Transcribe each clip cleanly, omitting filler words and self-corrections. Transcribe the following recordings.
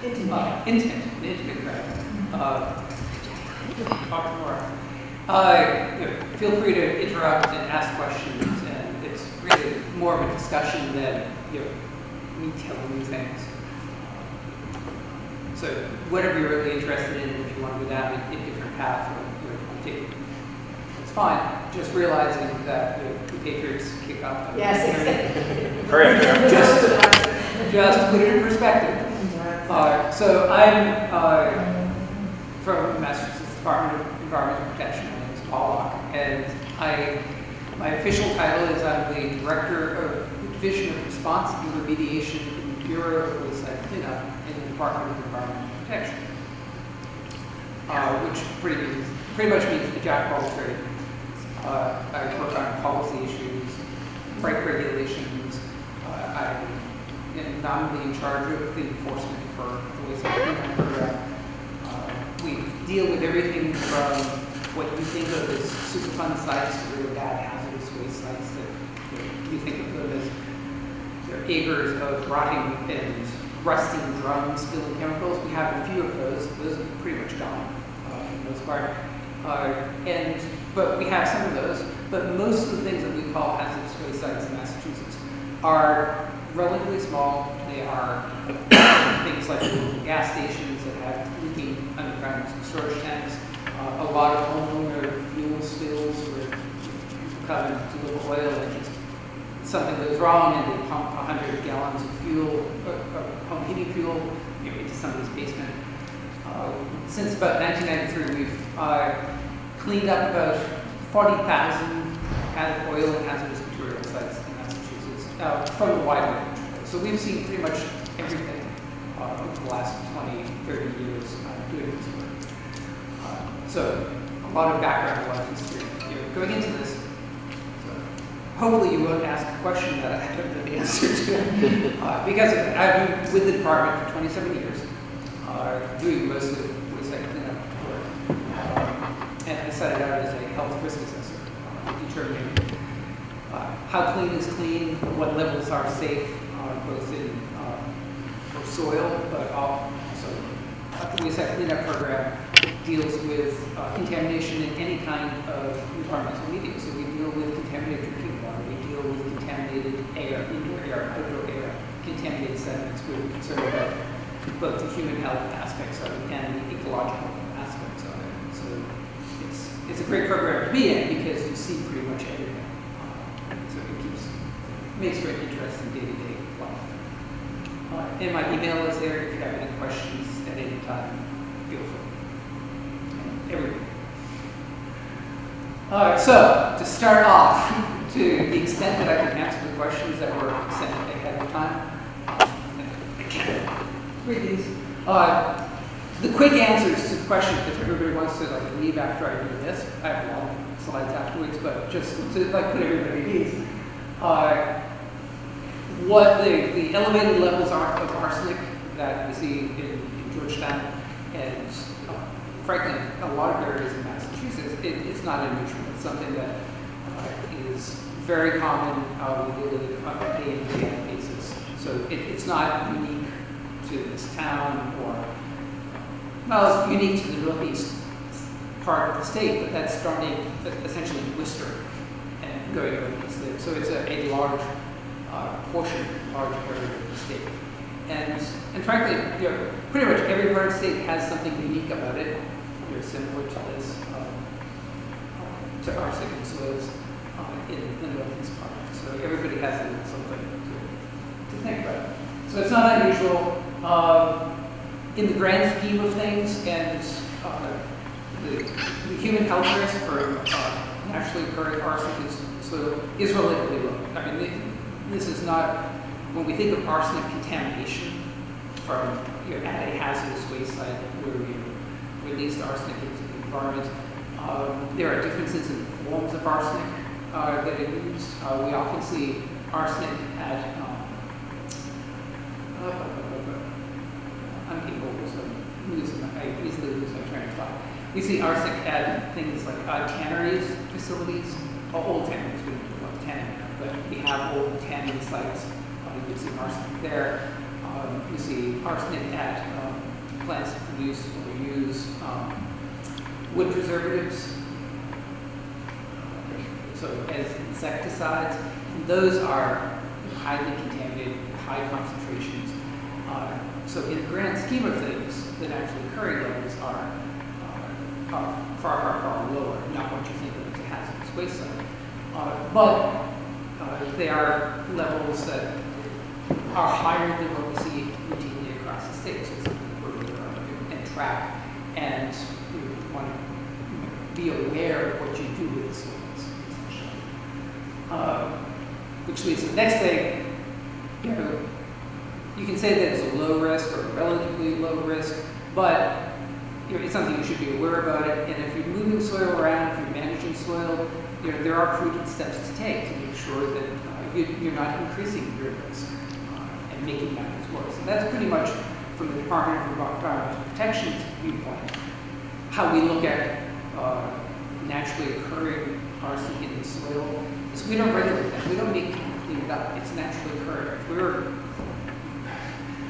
Intimate crowd. Talk more. Feel free to interrupt and ask questions, and it's really more of a discussion than me telling you things. So whatever you're really interested in, if you want to go down a different path, or take it, it's fine. Just realizing that the Patriots kick off. Yes, exactly. Correct. Just put it in perspective. So I'm from Massachusetts Department of Environmental Protection. My name is Paul Locke, and my official title is I'm the Director of the Division of Response and Remediation in the Bureau of Wayside Cleanup in the Department of Environmental Protection, which pretty much means the jack of all trades. I work on policy issues, break regulations. I'm nominally in charge of the enforcement for the Wayside Cleanup program. We deal with everything from what you think of as Superfund sites to really bad hazardous waste sites that you think of them as acres of rotting and rusting drums spilling chemicals. We have a few of those. Those are pretty much gone for the most part. But we have some of those. But most of the things that we call hazardous waste sites in Massachusetts are relatively small. They are things like gas stations that have leaking underground storage tanks, a lot of homeowner fuel spills where people come and deliver oil and just something goes wrong and they pump 100 gallons of fuel, home heating fuel, into somebody's basement. Since about 1993, we've cleaned up about 40,000 oil and hazardous material sites in Massachusetts from a wide range. So we've seen pretty much everything over the last 20, 30 years doing this work. So a lot of background, a lot of history going into this. So hopefully you won't ask a question that I don't know the answer to. Because I've been with the department for 27 years, doing most of the wayside cleanup work. And I started out as a health risk assessor, determining how clean is clean, what levels are safe, both in for soil, but also the wayside cleanup program deals with contamination in any kind of environmental media. So we deal with contaminated drinking water, we deal with contaminated air, indoor air, outdoor air, contaminated sediments. We're concerned about both the human health aspects of it and the ecological aspects of it. So it's a great program to be in because you see pretty much everything. So it makes for an interesting day-to-day life. And my email is there if you have any questions at any time. Feel free. Everything. All right, so to start off, to the extent that I can answer the questions that were sent ahead of time, I can't read these. The quick answers to the question, because everybody wants to leave after I do this. I have a lot of slides afterwards, but just to put everybody at ease. What the elevated levels are of arsenic that we see in Georgetown, and frankly, a lot of areas in Massachusetts, it's not unusual. It's something that is very common. We deal with it on a day-to-day basis. So it's not unique to this town it's unique to the northeast part of the state, but that's starting essentially in Worcester and going northeast there. So it's a large large area of the state. And frankly, pretty much every part of the state has something unique about it. Very similar to this, to arsenic and soils in the northeast part. So everybody has a little something to think about. So it's not unusual. In the grand scheme of things, and the human health risk for naturally occurring arsenic is relatively low. I mean, this is not, when we think of arsenic contamination from at a hazardous waste site where we released arsenic into the environment, there are differences in forms of arsenic that are used. We often see arsenic at I easily lose my train of thought. We see arsenic at things like tanneries facilities, old tanneries, we don't do about tanning, but we have old tanning sites. You see arsenic there. We see arsenic at plants produce or use wood preservatives, so as insecticides. And those are highly contaminated, high concentrations. So in the grand scheme of things, the natural occurring levels are far lower, not what you think of as a hazardous waste site. But they are levels that are higher than what we see routinely across the state. So it's something we're and track, and you want to be aware of what you do with the soils, essentially. Which leads to the next thing. You can say that it's a low risk or a relatively low risk, but it's something you should be aware about it. And if you're moving soil around, if you're managing soil, there are prudent steps to take to make sure that you're not increasing your risk and making matters worse. And that's pretty much from the Department of Environmental Protection's viewpoint, how we look at naturally occurring arsenic in the soil. Is we don't regulate that. We don't make people clean it up. It's naturally occurring.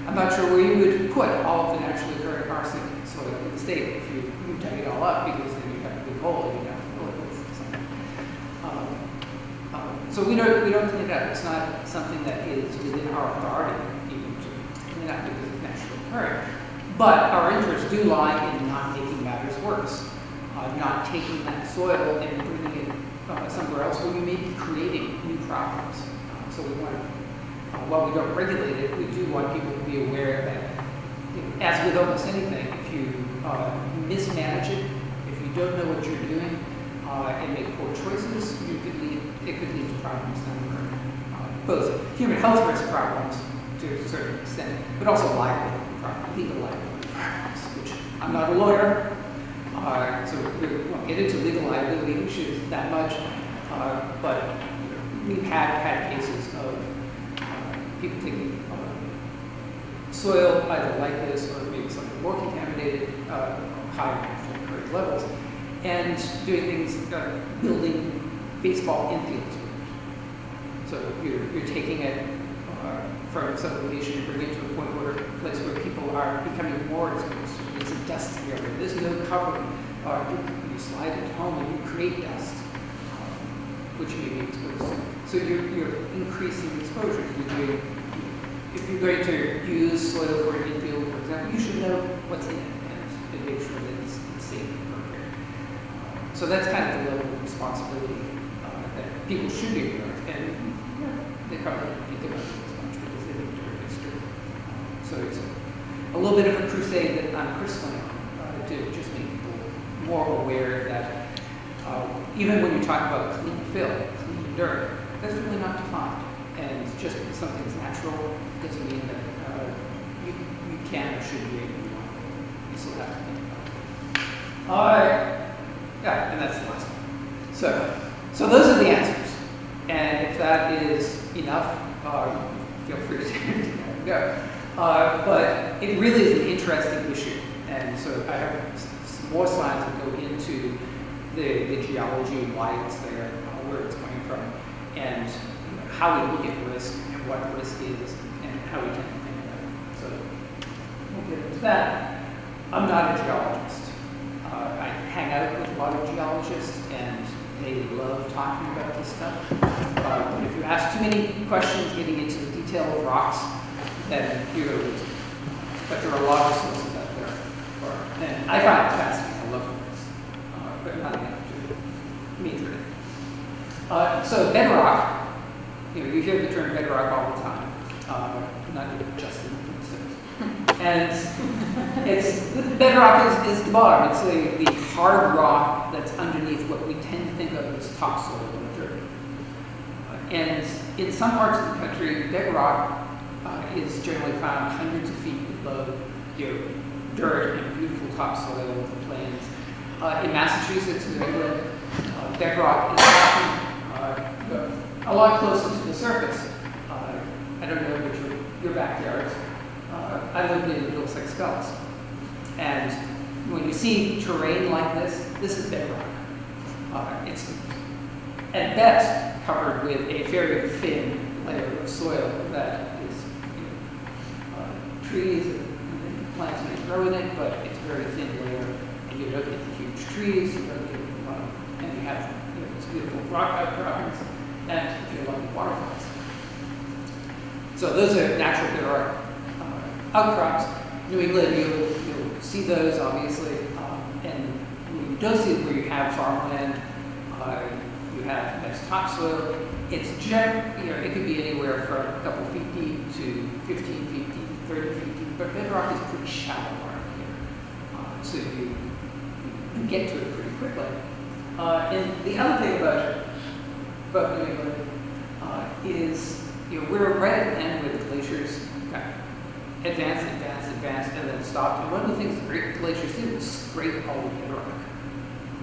I'm not sure where you would put all of the naturally occurring arsenic in the soil in the state if you dug it all up, because then you'd have a big hole and you'd have to fill it with something. So we don't clean it up. It's not something that is within our authority even to clean up because it's naturally occurring. But our interests do lie in not making matters worse, not taking that soil and bringing it somewhere else where you may be creating new problems. So we want to, while we don't regulate it, we do want people to be aware that, as with almost anything, if you mismanage it, if you don't know what you're doing and make poor choices, it could lead to problems down the road. Both human health risk problems to a certain extent, but also liability problems, legal liability problems, which I'm not a lawyer, so we won't get into legal liability issues that much, but we've had cases of people taking soil either like this or maybe something more contaminated, higher natural occurring levels, and doing things, building baseball infields. So you're taking it from some location and bringing it to a point where a place where people are becoming more exposed. It's a dust area. There's no covering. You slide it home and you create dust, which you may be exposed to. So you're increasing exposure. If you're going to use soil for an infield, for example, you should know what's in it and make sure that it's safe and appropriate. So that's kind of the level of responsibility that people should be aware of, and they probably don't think about it as much because they live during history. So it's a little bit of a crusade that I'm pursuing to just make people more aware that even when you talk about clean fill, clean dirt, that's really not defined. And just because something's natural doesn't mean that you can or should be able to do it. You still have to think about it. Yeah, and that's the last one. So those are the answers. And if that is enough, feel free to go. But it really is an interesting issue. And so I have some more slides that go into the geology, why it's there, where it's coming from, and how we look at risk and what risk is and how we tend to think about it. So we'll get into that. I'm not a geologist. I hang out with a lot of geologists and they love talking about this stuff. But if you ask too many questions getting into the detail of rocks, then you're going to lose. But there are a lot of sources out there. And I find it fascinating. I love this. But not enough to major in it. So bedrock. You hear the term bedrock all the time, not just in the And bedrock is the bottom. It's the hard rock that's underneath what we tend to think of as topsoil or dirt. And in some parts of the country, bedrock is generally found hundreds of feet below your dirt and beautiful topsoil of the plains. In Massachusetts, New England, bedrock is often a lot closer to the surface. I don't know which your backyards. I lived in Middlesex Fells. And when you see terrain like this is bedrock. It's at best covered with a very thin layer of soil that is trees and plants may grow in it, but it's a very thin layer, and you don't get the huge trees, you don't get, and you have these beautiful rock outcroppings, and if you're lucky, waterfalls. So those are natural bedrock outcrops. New England, you'll see those obviously, and when you don't see it where you have farmland, you have nice topsoil. It's it could be anywhere from a couple feet deep to 15 feet deep, 30 feet deep, but bedrock is pretty shallow around here, so you get to it pretty quickly. And the other thing about New England is, we're right at the end where the glaciers kind of advanced, and then stopped. And one of the things the great glaciers did was scrape all the bedrock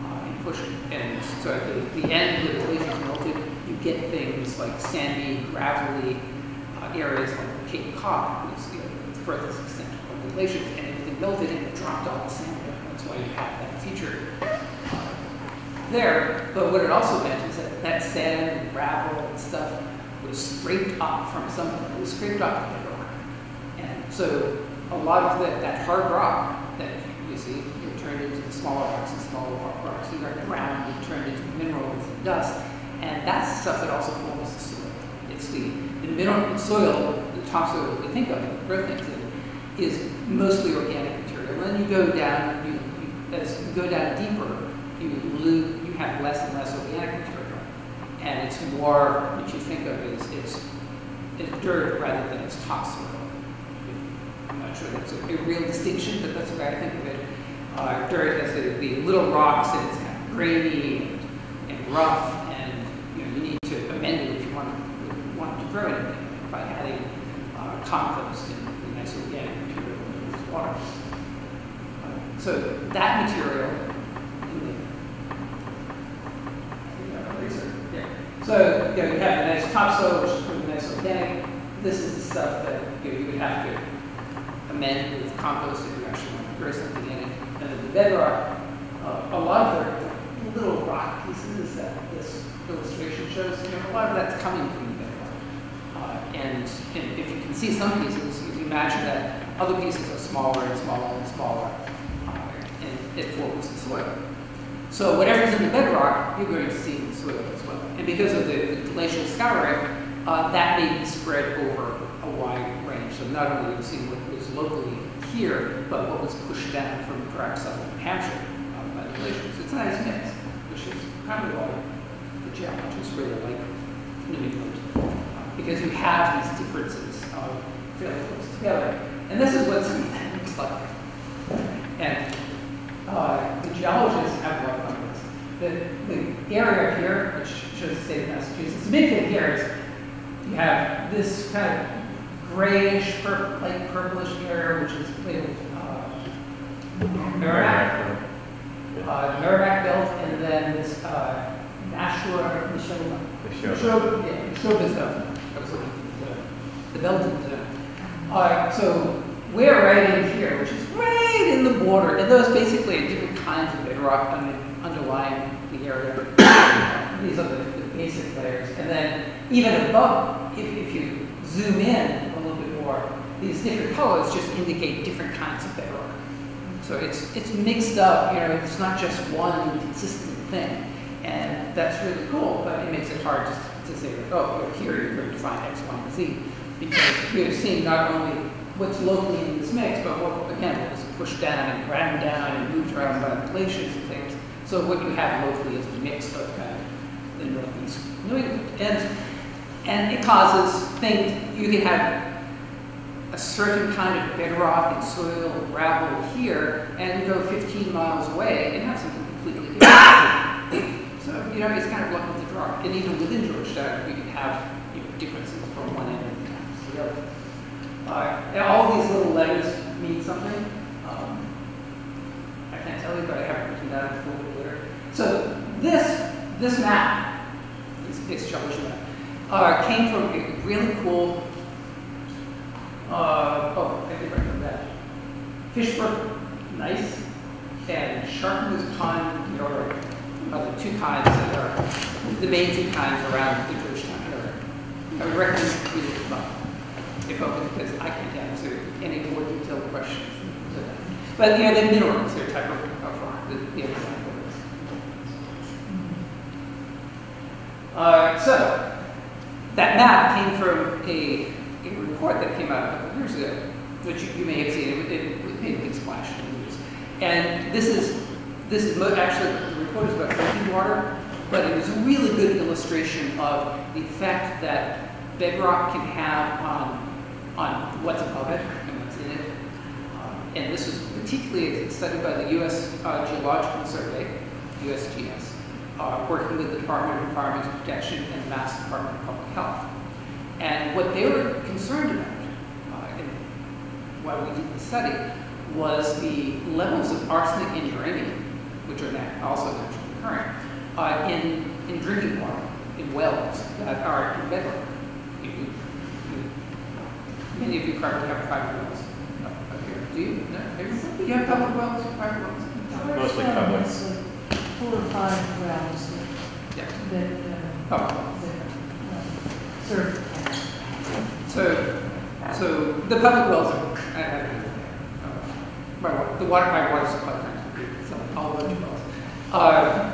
and push it. And so at the end where the glaciers melted, you get things like sandy, gravelly areas like Cape Cod, which is the furthest extent of the glaciers, and everything melted and it dropped all the sand down. That's why you have that feature there. But what it also meant is that sand and gravel and stuff was scraped up from somewhere. It was scraped off the bedrock. And so a lot of that hard rock that you see, you turned into the smaller rocks and smaller rocks. You got ground, you turned into minerals and dust. And that's the stuff that also forms the soil. It's the mineral soil, the topsoil that we think of, and grow things in, is mostly organic material. And then you go down, as you go down deeper, you have less and less organic material. And it's more what you think of as it's dirt rather than it's topsoil. I'm not sure that's a real distinction, but that's the way I think of it. Dirt has the little rocks, and it's kind of grainy and rough, and you need to amend it if you want to grow anything by adding compost and nice organic material into this water. So that material. So you have the nice topsoil, which is pretty nice organic. This is the stuff that you would have to amend with compost if you actually want to grow something in it. And then the bedrock, a lot of the little rock pieces that this illustration shows, a lot of that's coming from the bedrock. And if you can see some pieces, you can imagine that other pieces are smaller and smaller and smaller, and it forms the soil. So whatever's in the bedrock, you're going to see in the soil as well. And because of the glacial scouring, that may be spread over a wide range. So not only you see what was locally here, but what was pushed down from perhaps southern New Hampshire by the glaciers. It's a nice mix, which is probably why the geologists really like New England, because you have these differences fairly close together. And this is what some of that looks like. And the geologists have a lot of fun with this. The area here, which shows the state of Massachusetts, the big thing here is you have this kind of grayish, light purplish area, which is labeled Merrimack Belt, and then this Nashua zone. The Belton zone. So we're right in here, which is right in the border, and those basically are different kinds of bedrock underlying the area. These are the basic layers, and then even above, if you zoom in a little bit more, these different colors just indicate different kinds of bedrock. So it's mixed up, it's not just one consistent thing, and that's really cool, but it makes it hard to say, like, oh, here you're going to find X, Y, and Z, because you're seeing not only what's locally in this mix, but what was pushed down and ground down and moved around by the glaciers and things. So what you have locally is a mix of kind of the northeast New England. And it causes things, you can have a certain kind of bedrock and soil or gravel here, and go 15 miles away and have something completely different. So, it's kind of luck of the draw. And even within Georgetown, you can have differences from one end to the other. And all these little letters mean something. I can't tell you, but I have it written down in full later. So this map, this geology map, came from a really cool. I think I know that. Fishbrook Gneiss and Sharpnose Pond Yard are the two kinds that are the main two kinds around the Georgetown area. I would recommend reading the book. Because I can't answer any more detailed questions But you know, they're minerals, they're a type of rock. The so that map came from a report that came out a couple of years ago, which you may have seen. It made a big splash in the news. And this is actually, the report is about drinking water, but it is a really good illustration of the effect that bedrock can have on what's above it and what's in it. And this was particularly studied by the U.S. Geological Survey, USGS, working with the Department of Environmental Protection and the Mass Department of Public Health. And what they were concerned about, while we did the study, was the levels of arsenic and uranium, which are also naturally occurring, in drinking water, in wells that are in bedrock. Many of you probably have private wells up here. Do you? No? Do you have public wells or private wells? Mostly public. 4 or 5 wells Yeah. that serve. So the public wells are, my water supply friends would be all bunch of wells.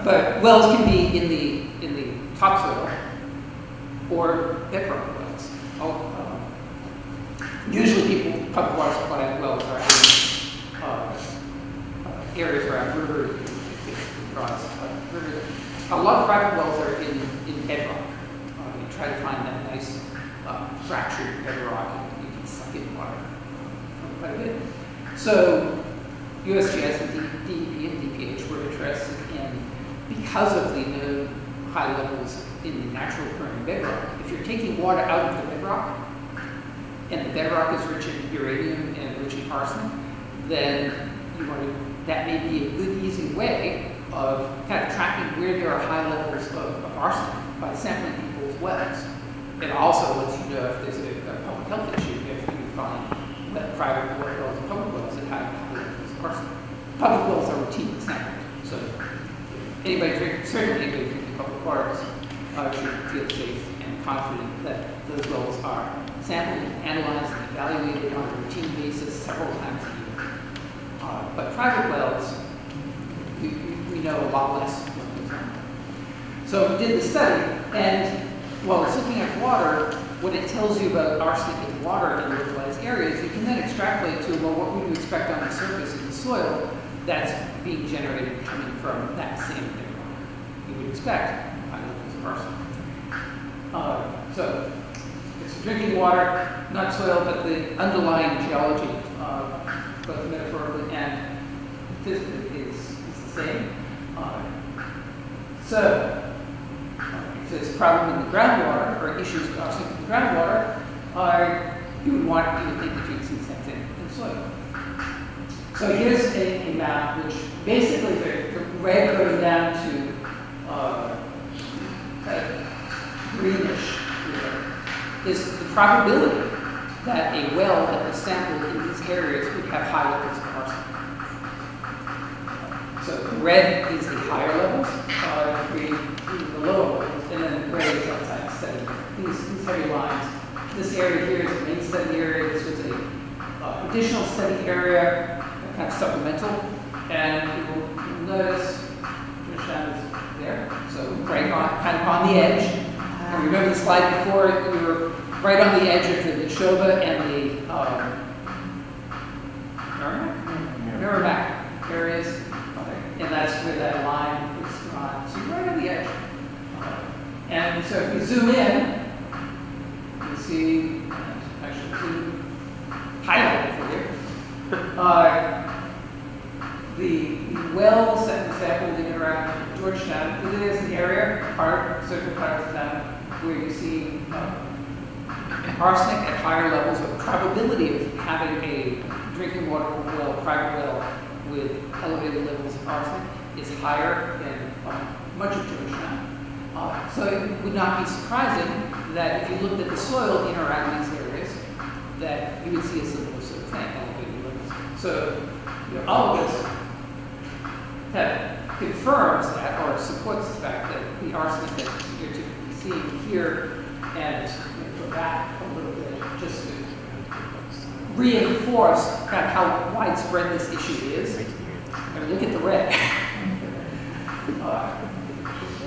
But wells can be in the topsoil or bedrock wells. Usually public water supply wells are in areas around rivers. A lot of private wells are in bedrock. You try to find that nice fractured bedrock, and you can suck in water quite a bit. So USGS and DEP and DPH were interested in, because of the known high levels in the natural occurring bedrock, if you're taking water out of the bedrock, and the bedrock is rich in uranium and rich in arsenic, then that may be a good, easy way of kind of tracking where there are high levels of arsenic by sampling people's wells. It also lets you know if there's a public health issue if you find that private wells and public wells that have high levels of arsenic. Public wells are routinely sampled, so certainly anybody drinking public waters should feel safe and confident that those wells are sampled and analyzed and evaluated on a routine basis several times a year. But private wells, we know a lot less what goes on. So we did the study, and while it's looking at water, what it tells you about arsenic in water in localized areas, you can then extrapolate to, well, what would you expect on the surface of the soil that's being generated coming from that same bedrock? You would expect high levels of arsenic. So it's drinking water, not soil, but the underlying geology, both metaphorically and physically, is the same. If there's a problem in the groundwater, or issues with arsenic in the groundwater, you would think that you'd see the same thing in soil. So here's a map which basically the red goes down to greenish is the probability that a well that was sampled in these areas would have high levels of arsenic. So red is the higher levels, green is the lower levels, and then gray is outside study. These heavy lines. This area here is the main study area. This was a additional study area, kind of supplemental, and you will notice Georgetown is there. So right on, kind of on the edge. And remember the slide before? We were right on the edge of the Neshoba and the Merrimack areas, and that's where that line is drawn. So right on the edge. And so if we zoom in, you see, actually highlight it for you. The wells that we sampled in around Georgetown, it is an area, certain part of the town, where you see arsenic at higher levels, of probability of having a drinking water well, private well, with elevated levels of arsenic is higher than much of Georgetown. So it would not be surprising that if you looked at the soil in or around these areas, that you would see a similar sort of thing, elevated levels. So all of this that confirms that or supports the fact that the arsenic that you're typically seeing here, and go back a little bit just to reinforce kind of how widespread this issue is. I mean, look at the red.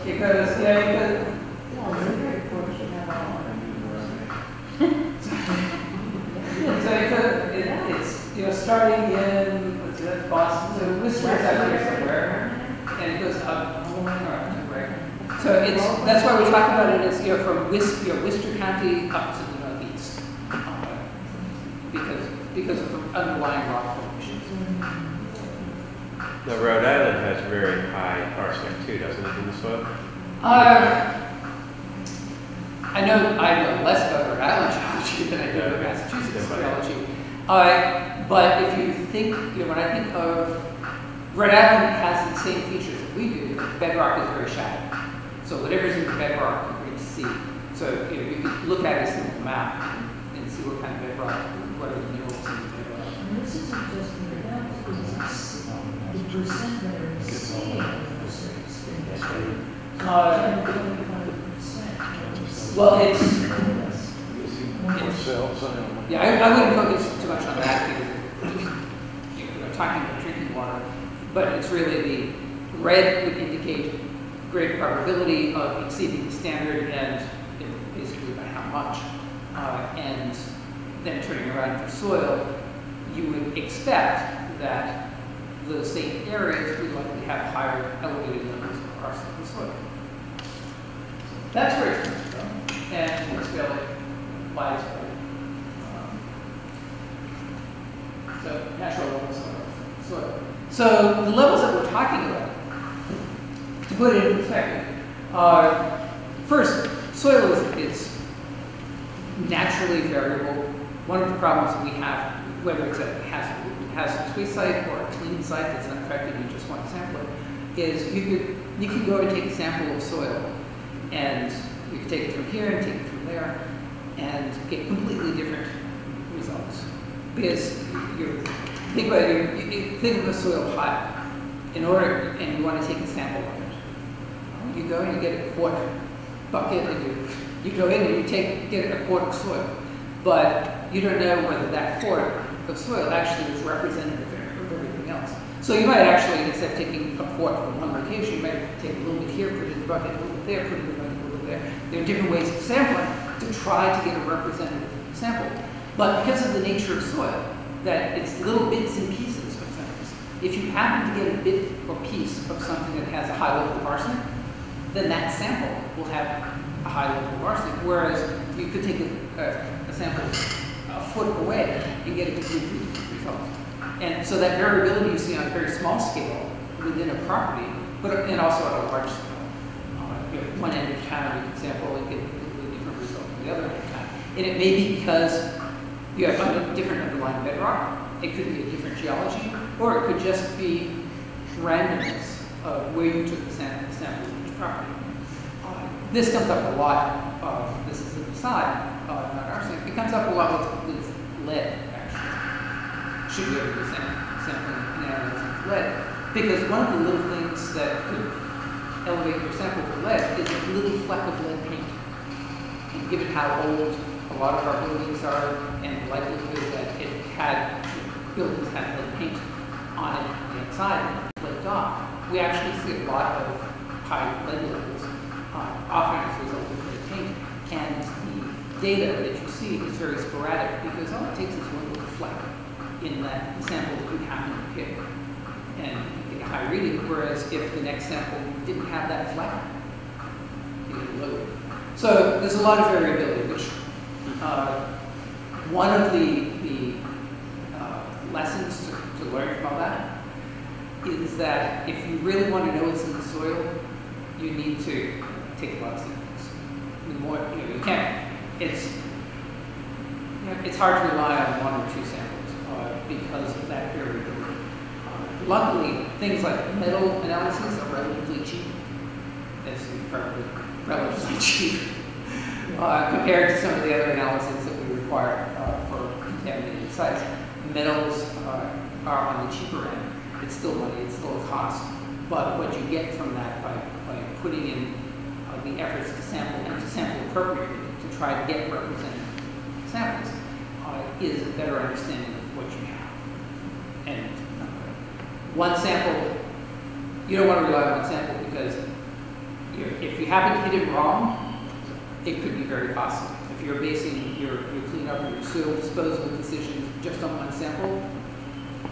Because, Well, the very court should have all it's starting in, what's that, Boston, so Worcester's out here somewhere, and it goes up, right? So that's why we talk about it as, from Worcester County up to the northeast, because of the underlying rock formations. The Rhode Island has very high arsenic too, doesn't it, in the soil? I know less about Rhode Island geology than I do about Massachusetts geology. But if you think, when I think of Rhode Island has the same features that we do, the bedrock is very shallow. So whatever's in the bedrock, you're going to see. So you can look at a simple map and see what kind of bedrock, what are the minerals in the bedrock. And this isn't just in the mountains, it's the percent that are exceeding those things. 25%. Well, I wouldn't focus too much on that because we're talking about drinking water, but it's really the red would indicate great probability of exceeding the standard and basically by how much. And then turning around for soil, you would expect that the same areas would likely have higher elevated levels of arsenic in the soil. That's where it's coming from, and it's fairly widespread. So natural levels of soil. So the levels that we're talking about, to put it in perspective, first, soil is naturally variable. One of the problems that we have, whether it's a hazardous waste site or a clean site that's unaffected, you just want to sample it, is you could go and take a sample of soil, and you could take it from here and take it from there, and get completely different results. Because think of a soil pile. And you want to take a sample of it. You go and you get a quart bucket, and you go in and you get a quart of soil. But you don't know whether that quart of soil actually is representative of everything else. So you might actually, instead of taking a quart from one location, you might take a little bit here, put it in the bucket, a little bit there, put it in the bucket, a little bit there. There are different ways of sampling to try to get a representative sample. But because of the nature of soil, that it's little bits and pieces of things. If you happen to get a bit or piece of something that has a high level of arsenic, then that sample will have a high level of arsenic. Whereas you could take a sample a foot away and get a completely different result. And so that variability you see on a very small scale within a property, and also at a large scale. One end of town you can sample and get a completely different result from the other end of town. And it may be because you have a different underlying bedrock, it could be a different geology, or it could just be randomness of where you took the sample of each property. This comes up a lot, this is an aside, not arsenic, it comes up a lot with lead, actually. Should be able to do sampling analysis of lead. Because one of the little things that could elevate your sample for lead is a little fleck of lead paint. And given how old a lot of our buildings are, and the likelihood that buildings had lead paint on it on the outside and flaked off, we actually see a lot of high lead levels, often as a result of lead paint. And the data that you see is very sporadic because all it takes is one little fleck in that sample that you happen to pick and you get a high reading, whereas if the next sample didn't have that fleck, you get a low. So there's a lot of variability, which one of the lessons to learn from all that is that if you really want to know what's in the soil, you need to take a lot of samples. The more, you can't, it's hard to rely on one or two samples because of that variability. Luckily, things like metal analyses are relatively cheap, as you probably relatively cheap compared to some of the other analyses that we require for contaminated sites. Metals are on the cheaper end. It's still money, it's still a cost. But what you get from that by putting in the efforts to sample and to sample appropriately to try to get representative samples is a better understanding of what you have. And one sample, you don't want to rely on one sample because if you happen to hit it wrong, it could be very costly. If you're basing your cleanup or your soil disposal decisions just on one sample,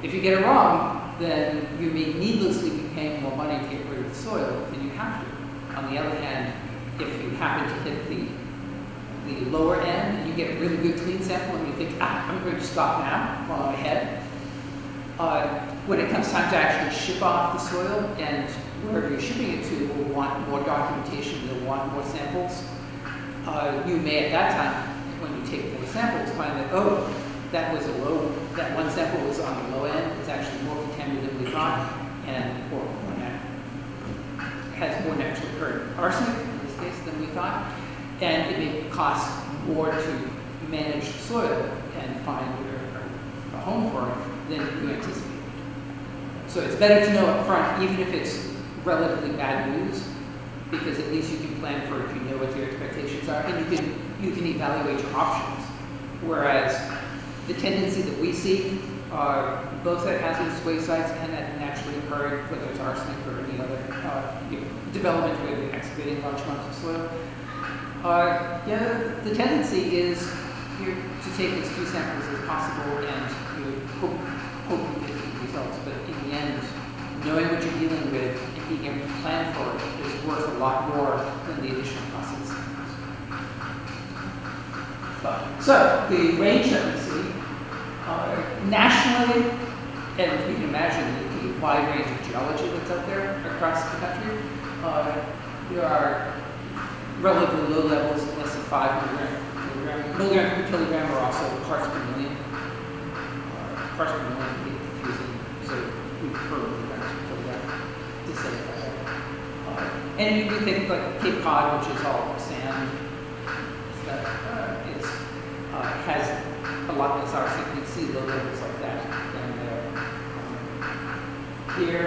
if you get it wrong, then you may needlessly be paying more money to get rid of the soil than you have to. On the other hand, if you happen to hit the lower end and you get a really good clean sample and you think, I'm going to stop now while I'm ahead, when it comes time to actually ship off the soil and wherever you're shipping it to will want more documentation, they'll want more samples, you may at that time, when you take more samples, find that, oh, that one sample was on the low end, it's actually more contaminated than we thought, or has more naturally occurring arsenic, in this case, than we thought, and it may cost more to manage the soil and find a home for it than you anticipated. So it's better to know up front, even if it's relatively bad news, because at least you can plan for it, you know what your expectations are, and you can evaluate your options. Whereas the tendency that we see both at hazardous waste sites and at naturally occurring, whether it's arsenic or any other development where we're excavating large amounts of soil, the tendency is to take as few samples as possible and hope you get good results. But in the end, knowing what you're dealing with and being able to plan for it is worth a lot more than the additional cost of the samples. So the range that we see nationally, and you can imagine the wide range of geology that's out there across the country, there are relatively low levels, less than 5 milligrams per kilogram, are also parts per million. Parts per million can be confusing, so we prefer milligrams per kilogram to say it like that. And you can think like Cape Cod, which is all sand stuff, has a lot less arsenic. You can see low levels like that. And here,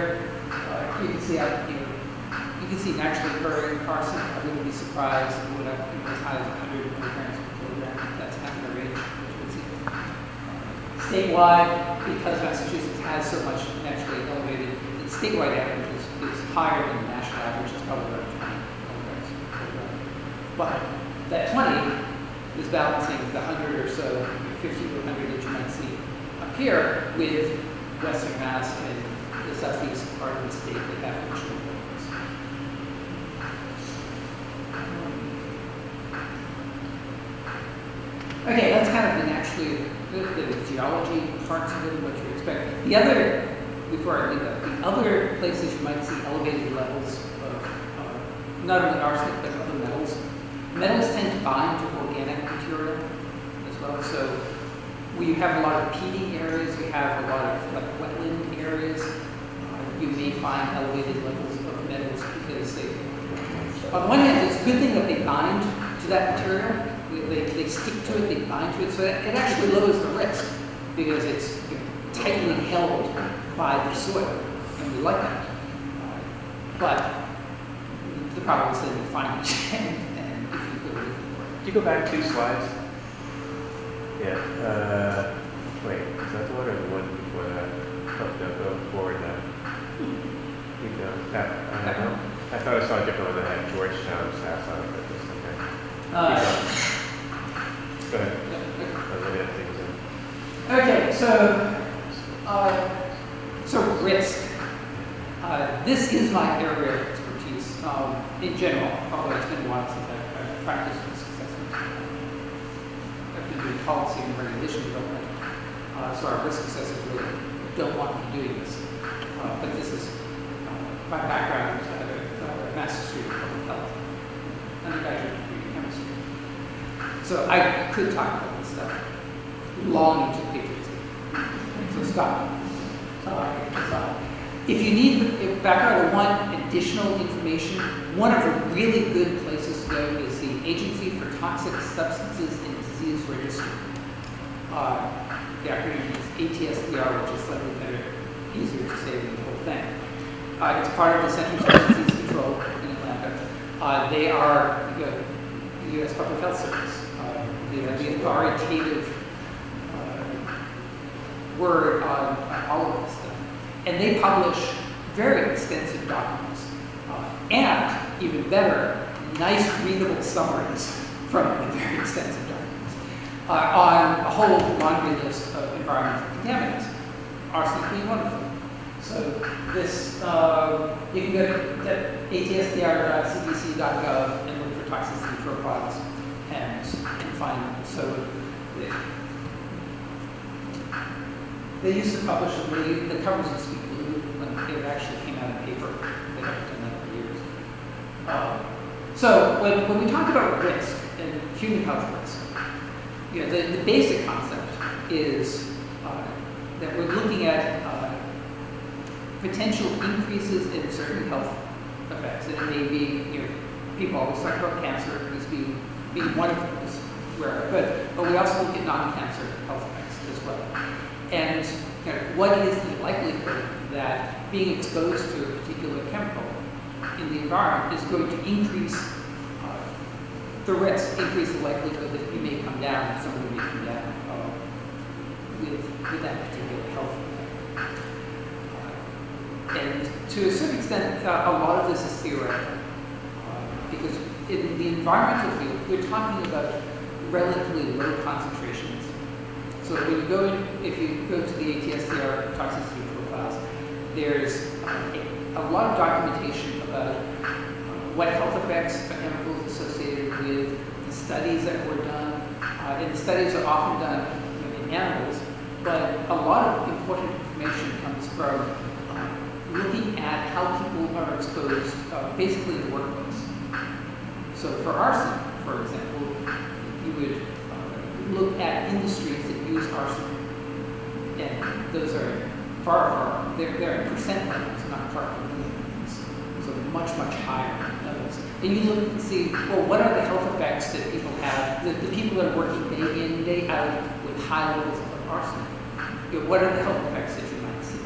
you can see you can see naturally occurring arsenic. I wouldn't be surprised if it went up as high as 100 milligrams per kilogram. That's kind of the range which we see. Statewide, because Massachusetts has so much naturally elevated, the statewide average is higher than the national average. It's probably around 20 milligrams per kilogram. But that 20 is balancing the 100 or so, 50 to 100 that you might see up here with Western Mass and the southeast part of the state that have much lower levels. Okay, that's kind of the geology parts of it and what you expect. The other, before I leave that, the other places you might see elevated levels of not only arsenic but other metals. Metals tend to bind to organic material as well. So we have a lot of peating areas, we have a lot of like wetland areas. You may find elevated levels of metals because they, on one hand, it's a good thing that they bind to that material. They stick to it, they bind to it, so it actually lowers the risk because it's tightly held by the soil, and we like that. But the problem is that you find it. Could you go back 2 slides? Yeah. Wait, is that the one or the one before that? Oh, no, go forward now. Keep going. I thought I saw a different one that had Georgetown's house on it, but that's okay. Go ahead. I'm looking at things in. Okay, so risk. This is my area of expertise in general, although it's been a while since I've practiced risk assessment. I've been doing policy and regulation development, so our risk assessors really don't want me doing this. But this is my background at Massachusetts Public Health, undergraduate degree in chemistry. So I could talk about this stuff long into pages. So stop. If you need background or want additional information, one of the really good places to go is the Agency for Toxic Substances and Disease Registry. The acronym is ATSDR, which is slightly better, easier to say than the whole thing. It's part of the Center for Disease Control in Atlanta. They are the U.S. Public Health Service. They are the authoritative word on all of this stuff. And they publish very extensive documents. And even better, nice readable summaries from the very extensive documents on a whole laundry list of environmental contaminants, arsenic being one of them. So this, you can go to atsdr.cdc.gov and look for toxicity profiles and find them. So they used to publish the covers in Speak Blue when it actually came out in paper. They haven't done that for years. So when we talk about risk and human health risk, the basic concept is that we're looking at potential increases in certain health effects. And it may be, people always talk about cancer as being one of those, but we also look at non-cancer health effects as well. And what is the likelihood that being exposed to a particular chemical in the environment is going to increase the risk, increase the likelihood that you may come down, somebody may come down with that particular health effect. And to a certain extent, a lot of this is theoretical, because in the environmental field, we're talking about relatively low concentrations. So when you go in, if you go to the ATSDR toxicity profiles, there's a lot of documentation about what health effects a chemical is associated with, the studies that were done, and the studies are often done in animals, but a lot of important information comes from looking at how people are exposed basically in the workplace. So for arsenic, for example, you would look at industries that use arsenic, and those are they're in percent levels, not part levels, so much higher levels. And you look and see, well, what are the health effects that people have, the people that are working day in, day out with high levels of arsenic? What are the health effects that you might see?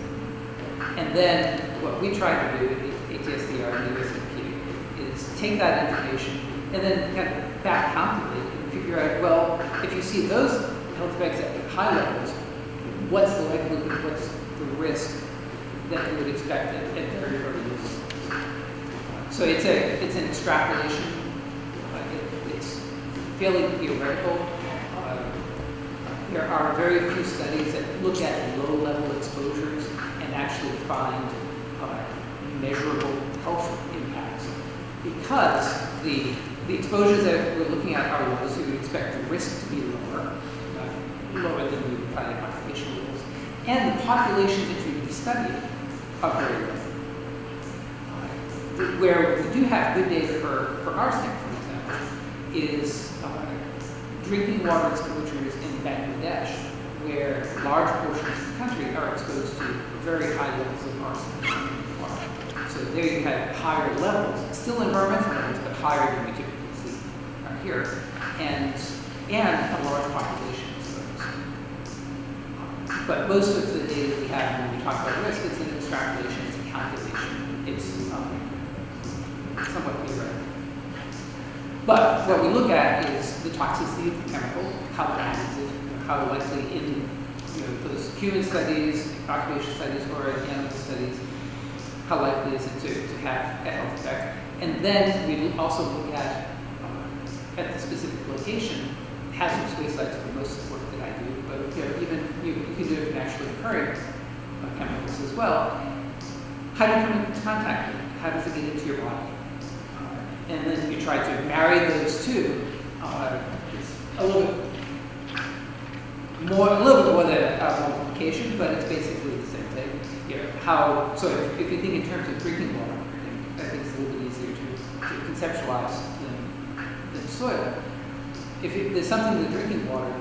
And then what we try to do at ATSDR and USMP is take that information and then kind of back calculate and figure out, well, if you see those health effects at high levels, what's the likelihood, what's the risk that you would expect at very low levels? So it's an extrapolation. It's fairly theoretical. There are very few studies that look at low-level exposures and actually find measurable health impacts, because the exposures that we're looking at are low, so you would expect the risk to be lower than we would find at population levels. And the populations that you would be studying are very low. Where we do have good data for arsenic, for example, is drinking water exposures in Bangladesh, where large portions of the country are exposed to very high levels of arsenic in water. So there you have higher levels, still environmental levels, but higher than we typically see here, and a large population exposed. But most of the data we have when we talk about risk, it's an extrapolation, it's a calculation, it's somewhat theoretical. But what we look at is the toxicity of the chemical, how bad is it, how likely in those human studies, occupation studies, or animal studies, how likely is it to have a health effect. And then we also look at the specific location, hazardous waste sites for most of the work that I do, but even you can do it in actually occurring chemicals as well. How do you come into contact with it? How does it get into your body? And then you try to marry those two. It's a little bit more than a multiplication, but it's basically the same thing. So if you think in terms of drinking water, I think it's a little bit easier to conceptualize than soil. If there's something in the drinking water,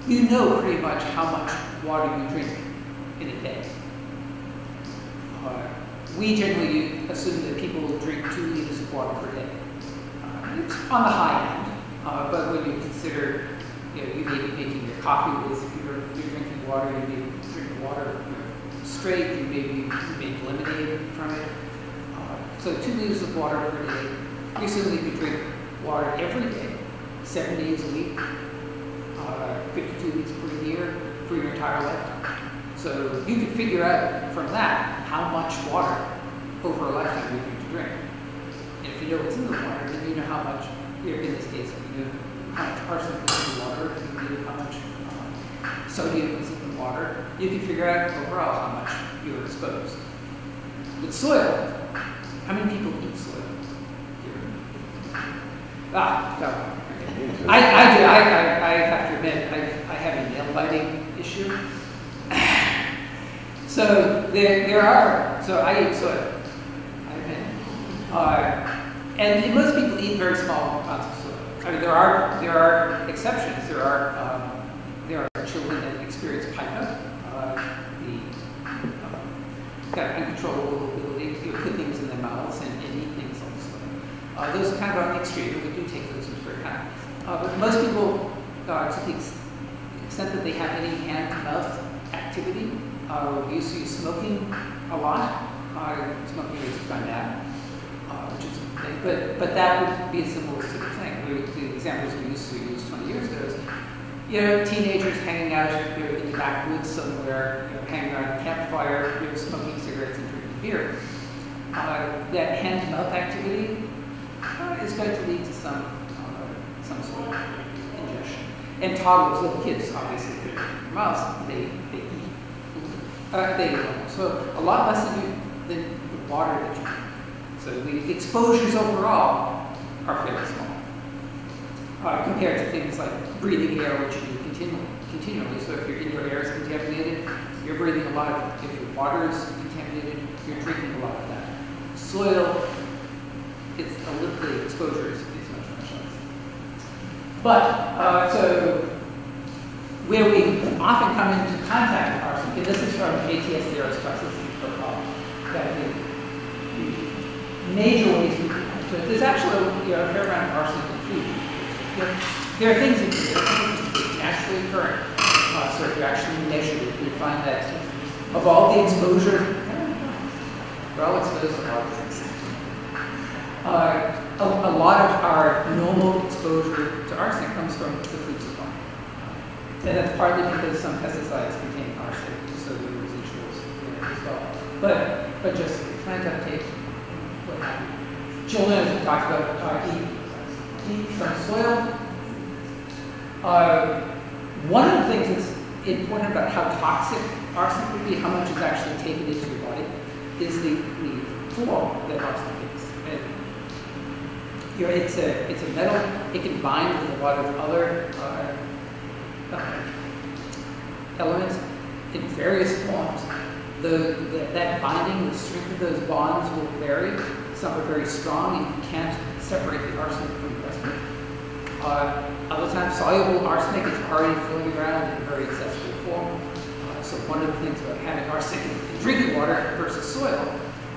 you know pretty much how much water you drink in a day. We generally assume that people will drink 2 liters of water per day. It's on the high end, but when you consider, you may be making your coffee with your drinking water, you may be drinking water straight, you may make lemonade from it. So 2 liters of water per day. You certainly could drink water every day, 7 days a week, 52 weeks per year for your entire lifetime. So So you can figure out from that how much water over a lifetime you need to drink. And if you know what's in the water, then you know how much, in this case, if you know how much arsenic is in the water, if you know how much sodium is in the water, you can figure out overall how much you're exposed. With soil, how many people eat soil here? No. I do. I have to admit, I have a nail biting issue. So there are. So I eat soil. I admit. And most people eat very small amounts of soil. I mean, there are exceptions. There are children that experience pica, kind of uncontrollable ability to put things in their mouths and eat things like soil. Those are kind of on the extreme. We do take those into account. But most people, to the extent that they have any hand-to-mouth activity, used to use smoking a lot. Smoking rates have gone down, which is a thing. But that would be a similar sort of thing. The examples we used to use 20 years ago is, teenagers hanging out in the backwoods somewhere, hanging around a campfire, smoking cigarettes and drinking beer. That hand-to-mouth activity is going to lead to some sort of ingestion. And toddlers, little kids, obviously, put it in their mouths, they eat. They eat. So a lot less than the water that you drink. So the exposures overall are fairly small compared to things like breathing air, which you do continually. So if your air is contaminated, you're breathing a lot of it. If your water is contaminated, you're drinking a lot of that. Soil, the exposure is much less. But, so, where we often come into contact with arsenic, and this is from ATS0's toxicity protocol, that the major ways we come into it, there's actually a fair amount of arsenic in food. There are things in food that naturally occurring. So if you actually measure it, you find that of all the exposure, we're all exposed to a lot of things. A lot of our normal exposure to arsenic comes from the food supply. And that's partly because some pesticides contain arsenic, so there are residuals in it as well. But just plant uptake, what have you. Children, as we talked about, eat from soil. One of the things that's important about how toxic arsenic would be, how much is actually taken into your body, is the form that arsenic is. It's a metal. It can bind with a lot of other elements in various forms. That binding, the strength of those bonds will vary. Some are very strong, and you can't separate the arsenic from the rest of it. Other times, soluble arsenic is already floating around in a very accessible form. So one of the things about having arsenic in drinking water versus soil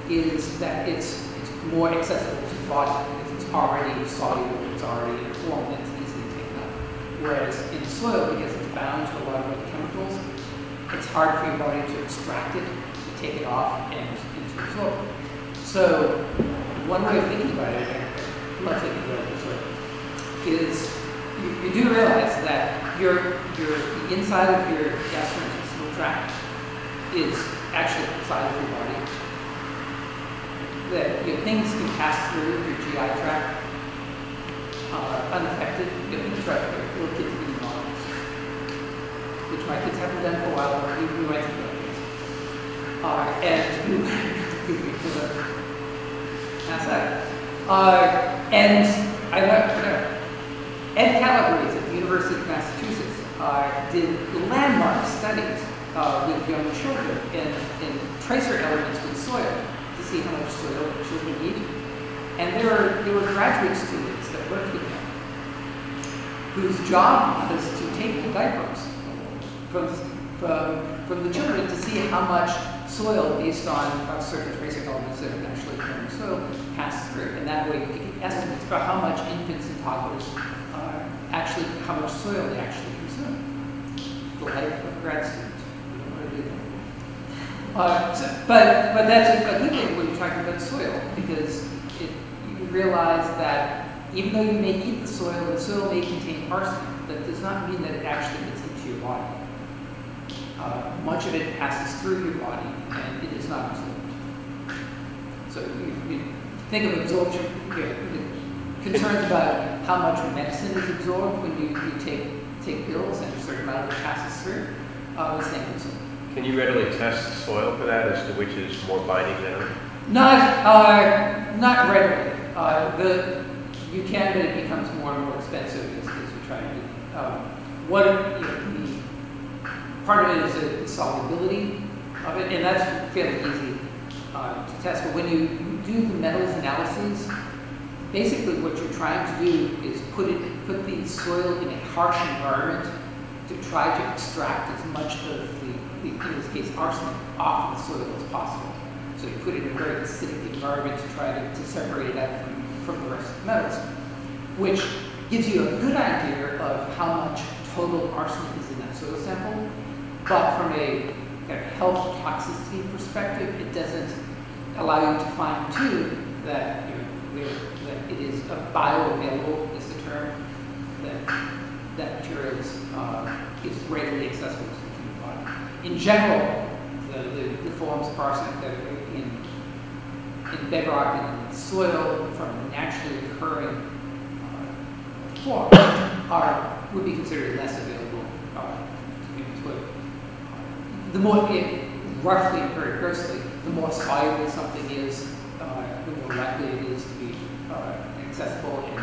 is that it's more accessible to the body. It's already soluble, it's already in a form that's easily taken up. Whereas in soil, because it's bound to a lot of other chemicals, it's hard for your body to extract it, to take it off, and to absorb it. So one way of thinking about it, I'm not thinking about it this way, is you do realize that the inside of your gastrointestinal tract is actually outside of your body. That things can pass through your GI tract unaffected. Think about little kids eating models, which my kids haven't done for a while, but we went through those. And for the and I went, Ed Calabrese at the University of Massachusetts did landmark studies with young children in tracer elements with soil to see how much soil children eat. And there were graduate students that worked with him whose job was to take the diapers from the children to see how much soil based on certain tracer elements that are actually occurring in soil pass through. And that way you can get estimates for how much infants and toddlers actually, how much soil they actually consume. The life of a grad student. We don't want to do that. But that's a good thing when you're talking about soil, because you realize that even though you may eat the soil may contain arsenic, that does not mean that it actually gets into your body. much of it passes through your body and it is not absorbed. So you think of absorption, concerns about how much medicine is absorbed when you take pills and a certain amount of it passes through, the same concern. Can you readily test soil for that as to which is more binding than other? Not readily. You can, but it becomes more and more expensive as you try to do. The part of it is the solubility of it, and that's fairly easy to test. But when you do the metals analyses, basically what you're trying to do is put the soil in a harsh environment to try to extract as much of in this case, arsenic off of the soil as possible. So you put it in a very acidic environment to try to separate it out from the rest of the metals, which gives you a good idea of how much total arsenic is in that soil sample. But from a kind of health toxicity perspective, it doesn't allow you to fine tune that that it is bioavailable is the term, that material is readily accessible to the human body. In general, the forms of arsenic that are in bedrock and in soil from naturally occurring forms would be considered less available to humans. But the more, roughly and very grossly, the more soluble something is, the more likely it is to be accessible and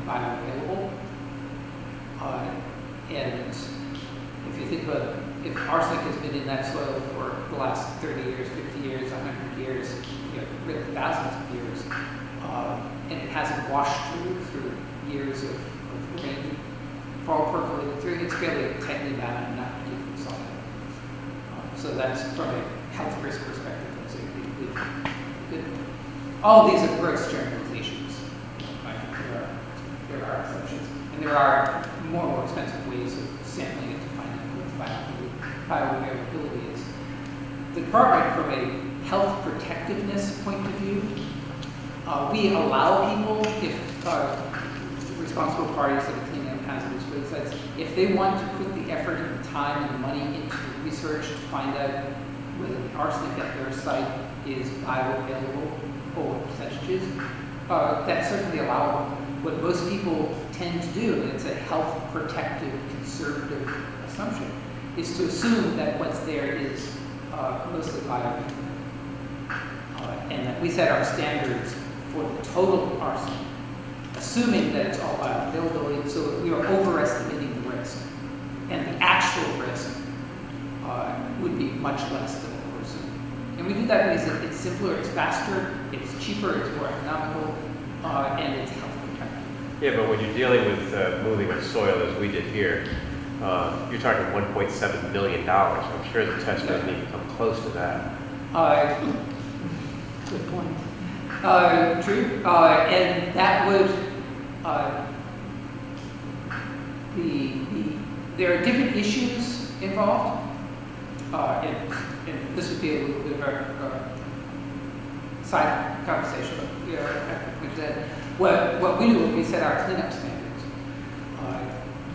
bioavailable. And if you think about if arsenic has been in that soil for the last 30 years, 50 years, 100 years, really thousands of years, and it hasn't washed through years of rain, fall percolated through, it's fairly tightly bound and not particularly solid. So that's from a health risk perspective, that's a good. All these are gross generalizations. Right? There are exceptions, and there are more expensive ways of sampling it to find out what bioavailability is. The department, from a health protectiveness point of view, we allow people, if responsible parties that are cleaning up hazardous waste sites, if they want to put the effort and the time and the money into research to find out whether the arsenic at their site is bioavailable or what percentages, that's certainly allowable. What most people tend to do, and it's a health protective, conservative assumption, is to assume that what's there is mostly bioavailable. And that we set our standards for the total arsenic, assuming that it's all bioavailability, so we are overestimating the risk. And the actual risk would be much less than what we're assuming. And we do that because it's simpler, it's faster, it's cheaper, it's more economical, and it's health protective. Yeah, but when you're dealing with moving of soil as we did here, you're talking $1.7 million. I'm sure the test doesn't even come close to that. Good point. True. And that would there are different issues involved. And this would be a little bit of a side conversation, but what we do is we set our cleanup standards.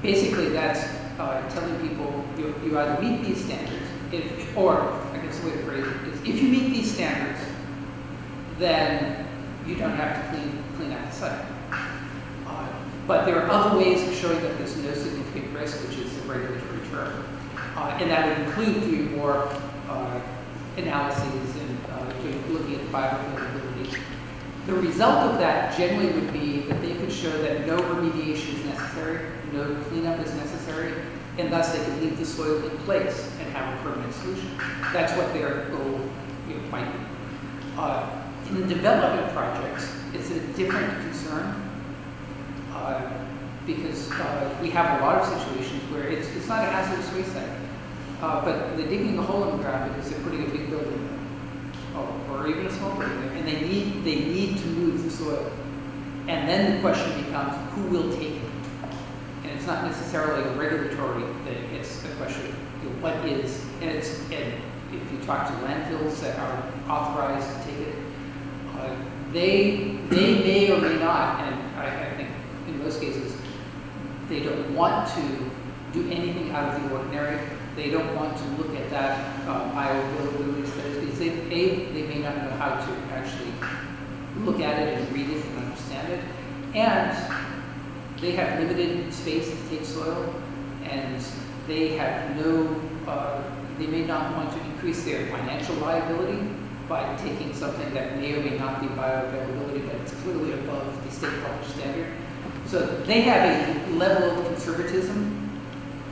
Basically, that's telling people you either meet these standards, or I guess the way to phrase it is, if you meet these standards, then you don't have to clean out the site. But there are other ways of showing that there's no significant risk, which is the regulatory term. And that would include doing more analyses and looking at bioavailability. The result of that generally would be that they could show that no remediation is necessary, no cleanup is necessary, and thus they could leave the soil in place and have a permanent solution. That's what their goal might be. In the development projects, it's a different concern because we have a lot of situations where it's not a hazardous waste site, but they're digging a hole in the ground because they're putting a big building there, or even a small building there, and they need to move the soil. And then the question becomes, who will take it? And it's not necessarily a regulatory thing, it's a question of what is, and if you talk to landfills that are authorized to take it, they may or may not, and I think in most cases, they don't want to do anything out of the ordinary. they don't want to look at that bioavailability studies because they may not know how to actually look at it and read it and understand it, and they have limited space to take soil, and they have no, they may not want to increase their financial liability by taking something that may or may not be bioavailability, but it's clearly above the state published standard. So they have a level of conservatism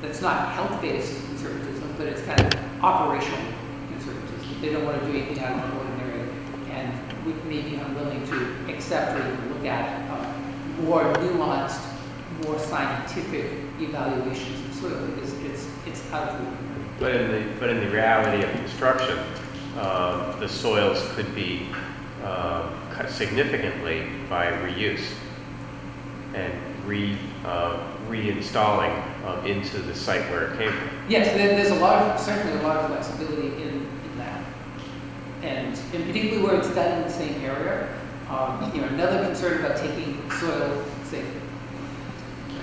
that's not health-based conservatism, but it's kind of operational conservatism. They don't want to do anything out of the ordinary, and we may be unwilling to accept or even look at more nuanced, more scientific evaluations of soil because it's out of the ordinary. But in the reality of construction, the soils could be cut significantly by reuse and reinstalling into the site where it came from. Yes, there's certainly a lot of flexibility in that, and particularly where it's done in the same area. Another concern about taking soil, say,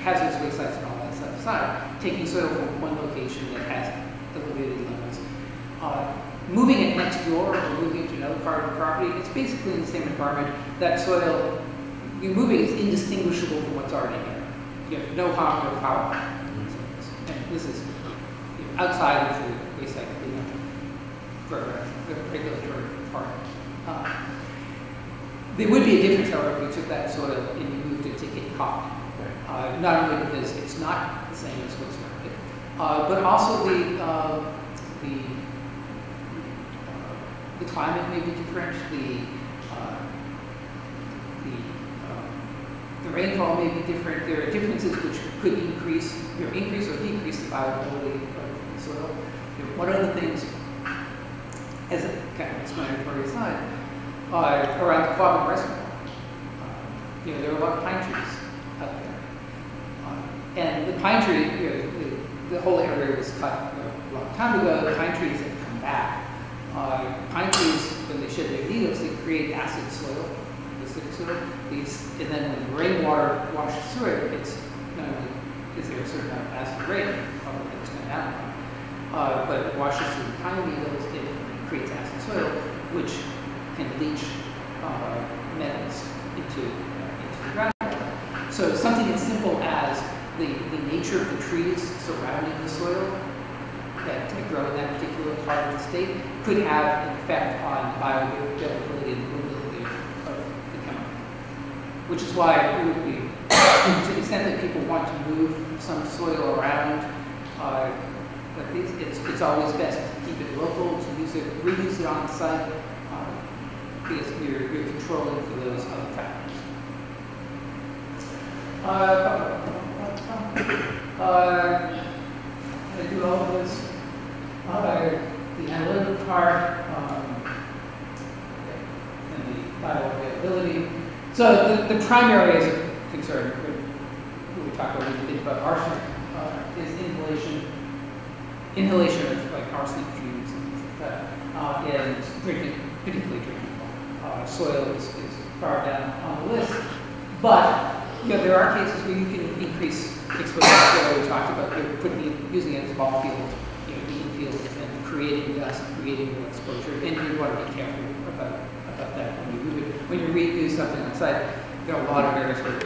hazardous waste sites and all that stuff aside, taking soil from one location that has elevated levels, moving it next door or moving it to another part of the property, it's basically in the same environment. That soil, you're moving is indistinguishable from what's already there. You have no harm, no foul. And this is outside of the waste site cleanup for the regulatory part. There would be a difference, however, if you took that soil and you moved it to Cape Cod. Not only because it's not the same as what's market, but also the climate may be different, the rainfall may be different. There are differences which could increase or decrease the viability of the soil. One of the things, as a kind of explanatory aside, around the Quabbin Reservoir, there are a lot of pine trees out there. And the pine tree, the whole area was cut a long time ago. The pine trees have come back. Pine trees, when they shed their needles, they create acid soil, acidic soil. And then when the rainwater washes through it, it's not only is there a certain amount of acid rain, probably it's going down, but it washes through the pine needles, it creates acid soil, which can leach metals into the ground. So something as simple as the nature of the trees surrounding the soil that grow in that particular part of the state could have an effect on bioavailability and mobility of the chemical. Which is why it would be, to the extent that people want to move some soil around, like these, it's always best to keep it local, to reuse it on site, because you're controlling for those other factors. I do all of this. The analytical part, and the bioavailability. So the primary areas of concern, we talk a little bit about arsenic, is inhalation of like arsenic fumes and things like that, and particularly drinking water. Soil is far down on the list, but there are cases where you can increase exposure. So we talked about using it as a ball field, the infield, and creating dust, creating more exposure. And you want to be careful about that when you move it. When you reuse something on site, there are a lot of areas where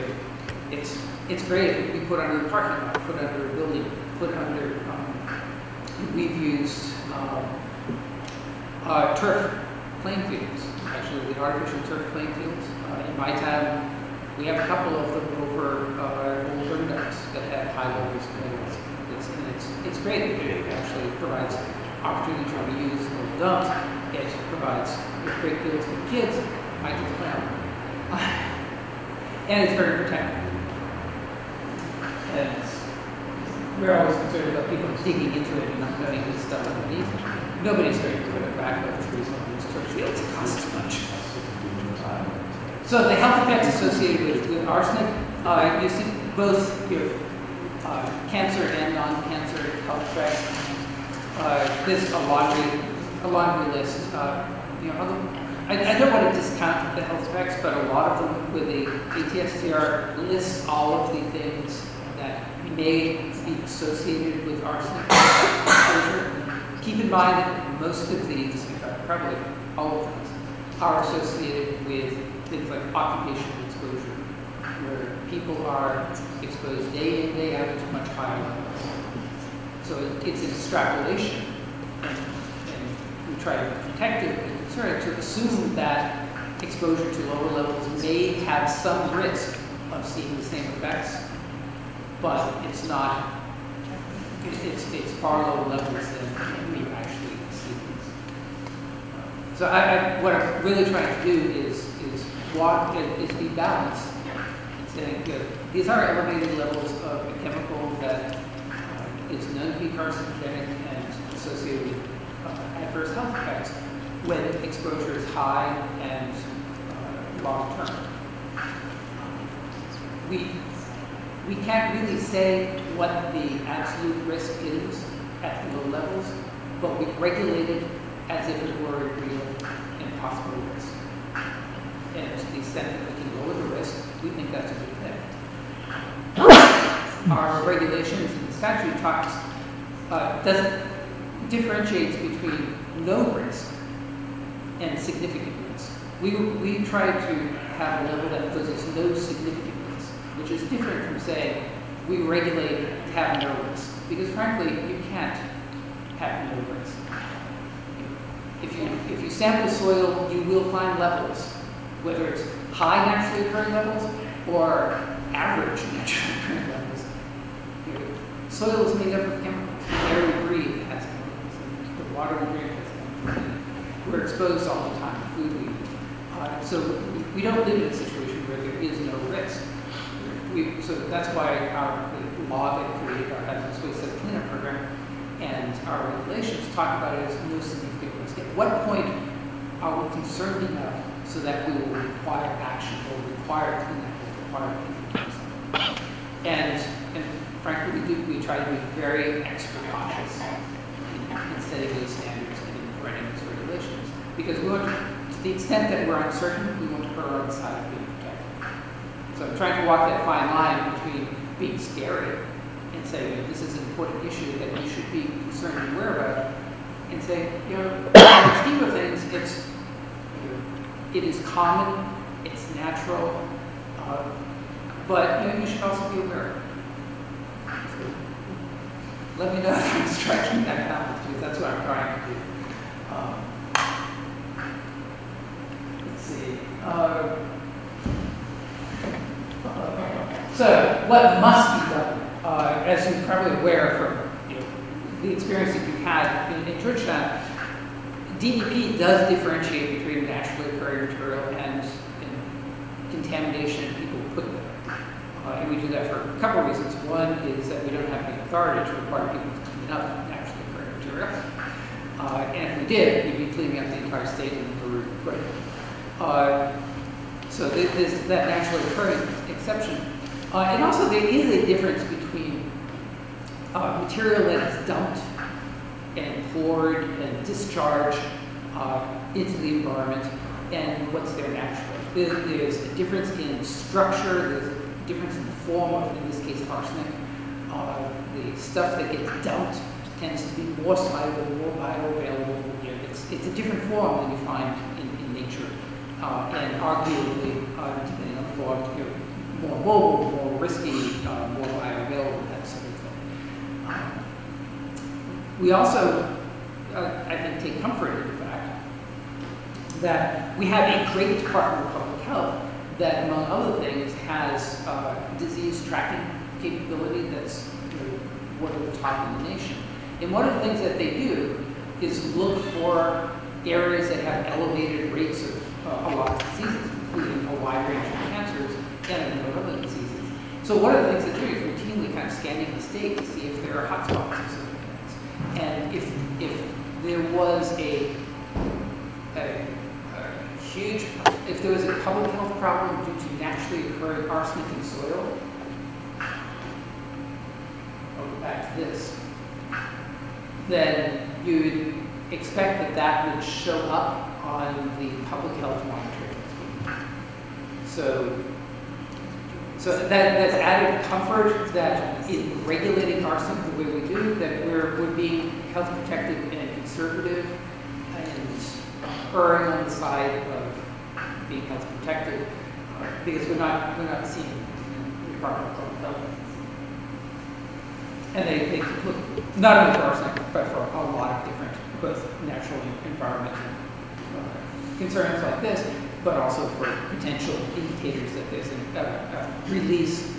it's great if it can be put under the parking lot, put under a building, put under. We've used turf playing fields, actually the artificial turf playing fields. In my town, we have a couple of them over old burn dumps that have high levels of minerals. It's great. It actually provides opportunity to reuse old dumps. It provides great fields for the kids. I can plan. And it's very protected. And we're always concerned about people digging into it and not knowing who's stuff underneath. Nobody's very good at backup trees on these turf fields. It costs too much. So the health effects associated with arsenic, you see both cancer and non-cancer health effects. There's a laundry list. I don't want to discount the health effects, but a lot of them with the ATSTR list all of the things that may be associated with arsenic. exposure. Keep in mind that most of these, in fact, probably all of these, are associated with things like occupational exposure, where people are exposed day in, day out to much higher levels. So it's an extrapolation, and we try to protect it and concern it to assume that exposure to lower levels may have some risk of seeing the same effects, but it's not, it's far lower levels than we actually see these. So what I'm really trying to do is be balanced. And saying, you know, these are elevated levels of a chemical that is known to be carcinogenic and associated with adverse health effects when exposure is high and long term. We can't really say what the absolute risk is at the low levels, but we regulate it as if it were a real and possible risk. And to the extent that we can lower the risk, we think that's a good thing. Our regulations and the statute doesn't differentiate between no risk and significant risk. We try to have a level that poses no significant risk, which is different from saying we regulate to have no risk. Because frankly, you can't have no risk. If you sample soil, you will find levels, whether it's high naturally occurring levels or average naturally occurring levels. Soil is made up of chemicals. The air we breathe has chemicals. The water we drink has chemicals. We're exposed all the time to food we eat. So we don't live in a situation where there is no risk. So that's why the law that created our hazardous waste site cleanup program and our regulations talk about it as no significant risk. At what point are we concerned enough so that we will require action or require cleanup or require cleanup? And frankly, we try to be very extra cautious in setting those standards and in writing those regulations. Because we want to the extent that we're uncertain, we want to err on the side of being protected. So I'm trying to walk that fine line between being scary and saying, this is an important issue that you should be concerned and aware about, and say, in the scheme of things, it is common, it's natural, but you should also be aware of it. So let me know if I'm striking that balance, because that's what I'm trying to do. Let's see. So what must be done? As you're probably aware from the experience that you've had in Georgetown, DEP does differentiate between naturally occurring material and contamination people put there. And we do that for a couple of reasons. One is that we don't have the authority to require people to clean up naturally occurring material. And if we did, we'd be cleaning up the entire state in Peru. So there's that naturally occurring exception. And also there is a difference between material that is dumped and poured and discharged into the environment and what's there naturally. There's a difference in structure, there's a difference in form of, in this case, arsenic. The stuff that gets dumped tends to be more soluble, more bioavailable. It's a different form than you find in nature. And arguably, depending on the form, more mobile, more risky, more bioavailable, that sort of thing. We also, I think, take comfort in the fact that we have a great Department of Public Health that, among other things, has disease tracking capability that's one of the top in the nation. And one of the things that they do is look for areas that have elevated rates of a lot of diseases, including a wide range of cancers and a number of other diseases. So one of the things they do is routinely kind of scanning the state to see if there are hotspots and certain things. And if there was a huge, if there was a public health problem due to naturally occurring arsenic in soil, I'll go back to this, then you'd expect that that would show up on the public health monitoring. So So that's added comfort that in regulating arsenic the way we do, that we're being health protective and conservative and erring on the side of being health protective, because we're not seeing the Department of Public Health. And they look not only for arsenic, but for a lot of different, both natural and environmental concerns like this, but also for potential indicators that there's a release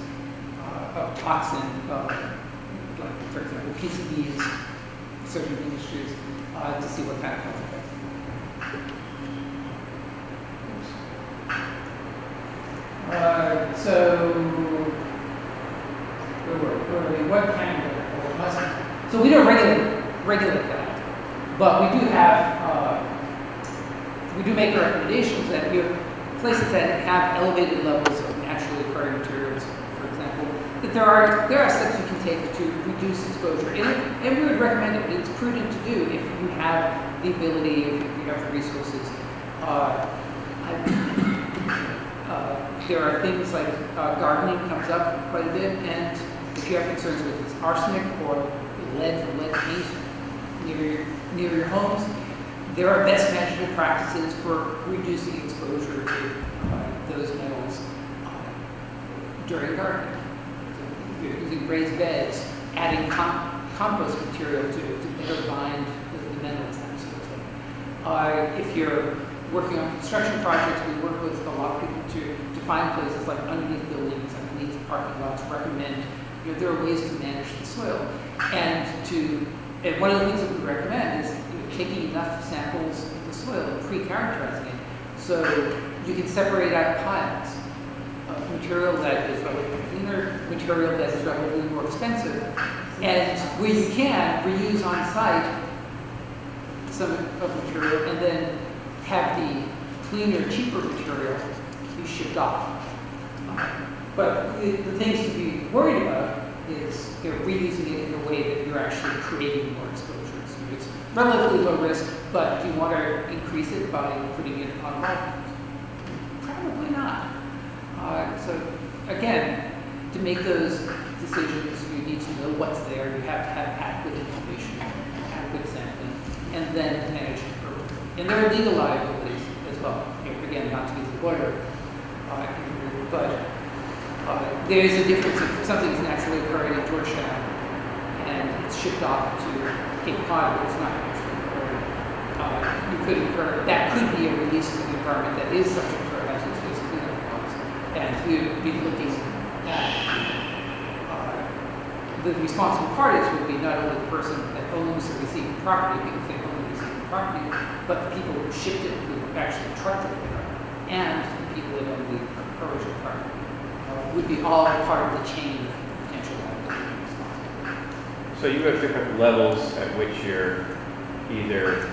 of toxin, like for example PCBs, certain industries, to see what kind of health effects. What kind of so we don't regulate that, but we do have we do make recommendations that you have places that have elevated levels of naturally occurring materials, for example, that there are steps you can take to reduce exposure, and we would recommend it. It's prudent to do if you have the ability, if you have the resources. There are things like gardening comes up quite a bit, and if you have concerns with arsenic or lead paint near your homes, there are best management practices for reducing exposure to those metals during gardening. So you're using raised beds, adding compost material to better bind the metals, that sort of thing. If you're working on construction projects, we work with a lot of people to find places like underneath buildings, underneath parking lots, recommend, there are ways to manage the soil. And one of the things that we recommend is taking enough samples of the soil and pre-characterizing it so you can separate out piles of material that is relatively cleaner, material that is relatively more expensive, and where you can reuse on site some of the material and then have the cleaner, cheaper material be shipped off. But the things to be worried about is reusing it in a way that you're actually creating more exposure. So it's relatively low risk, but do you want to increase it by putting it on market? Probably not. So again, to make those decisions, you need to know what's there. You have to have adequate information, adequate sampling, and then manage it appropriately. And there are legal liabilities as well. Again, not to be the lawyer, but there is a difference if something is naturally occurring in Georgetown and it's shipped off to Cape Cod, but it's not naturally occurring. You could incur, that could be a release to the environment that is subject to our hazardous waste cleanup laws. And you'd be looking at the responsible parties would be not only the person that owns the receiving property, because they own the receiving property, but the people who shipped it, who actually trucked it there, and the people that own the original property. Would be all part of the chain of potential liability and responsibility. So you have different levels at which you're either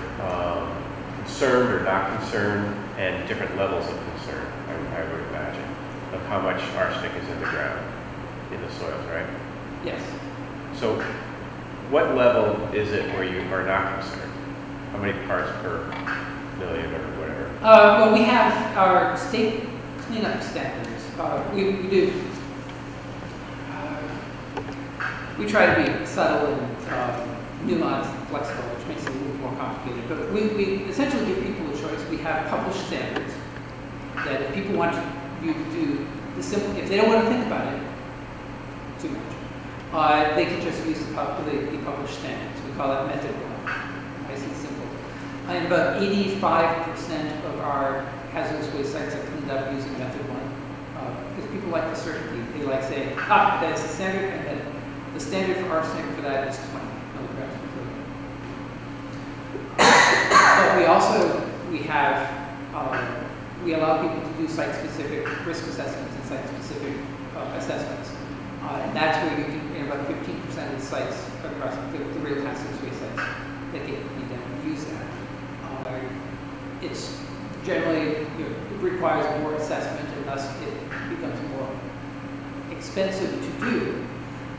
concerned or not concerned, and different levels of concern, I would imagine, of how much arsenic is in the ground, in the soils, right? Yes. So what level is it where you are not concerned? How many parts per million or whatever? Well, we have our state cleanup standards. We try to be subtle and nuanced and flexible, which makes it a little more complicated. But we essentially give people a choice. We have published standards that if people want you to do the simple, if they don't want to think about it too much, they can just use the published standards. We call that method 1. Nice and simple. And about 85% of our hazardous waste sites are cleaned up using method 1. Because people like the certainty. They like saying, that's the standard, and then the standard for arsenic for that is 20 milligrams per kilogram. But we allow people to do site-specific risk assessments and site-specific assessments. And that's where you can, in about 15% of the sites across the real hazardous waste sites that get to use that. It's generally, it requires more assessment, and thus it becomes more expensive to do,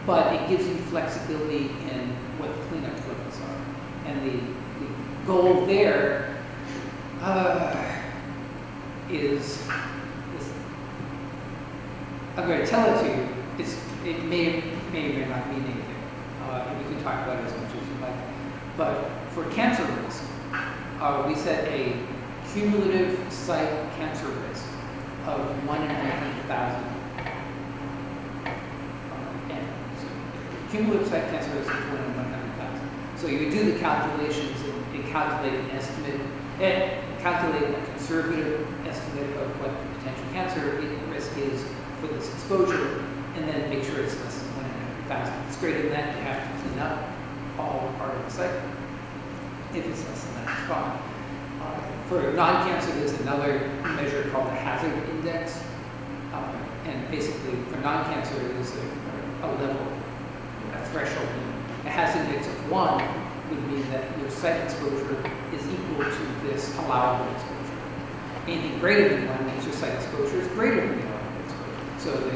but it gives you flexibility in what the cleanup flows are. And the goal there is I'm going to tell it to you. It may or may not mean anything. And we can talk about it as much as you like. But for cancer risk, we set a cumulative site cancer risk of 1 in 100,000. Cumulative site cancer risk is 1 in 100,000. So you would do the calculations and calculate an estimate, and calculate a conservative estimate of what the potential cancer risk is for this exposure, and then make sure it's less than 1 in 100,000. If it's greater than that, you have to clean up all part of the site. If it's less than that, it's fine. For non-cancer, there's another measure called the hazard index. And basically, for non-cancer, there's a level, a threshold. A hazard index of 1 would mean that your site exposure is equal to this allowable exposure. Anything greater than 1 means your site exposure is greater than the allowable exposure. So the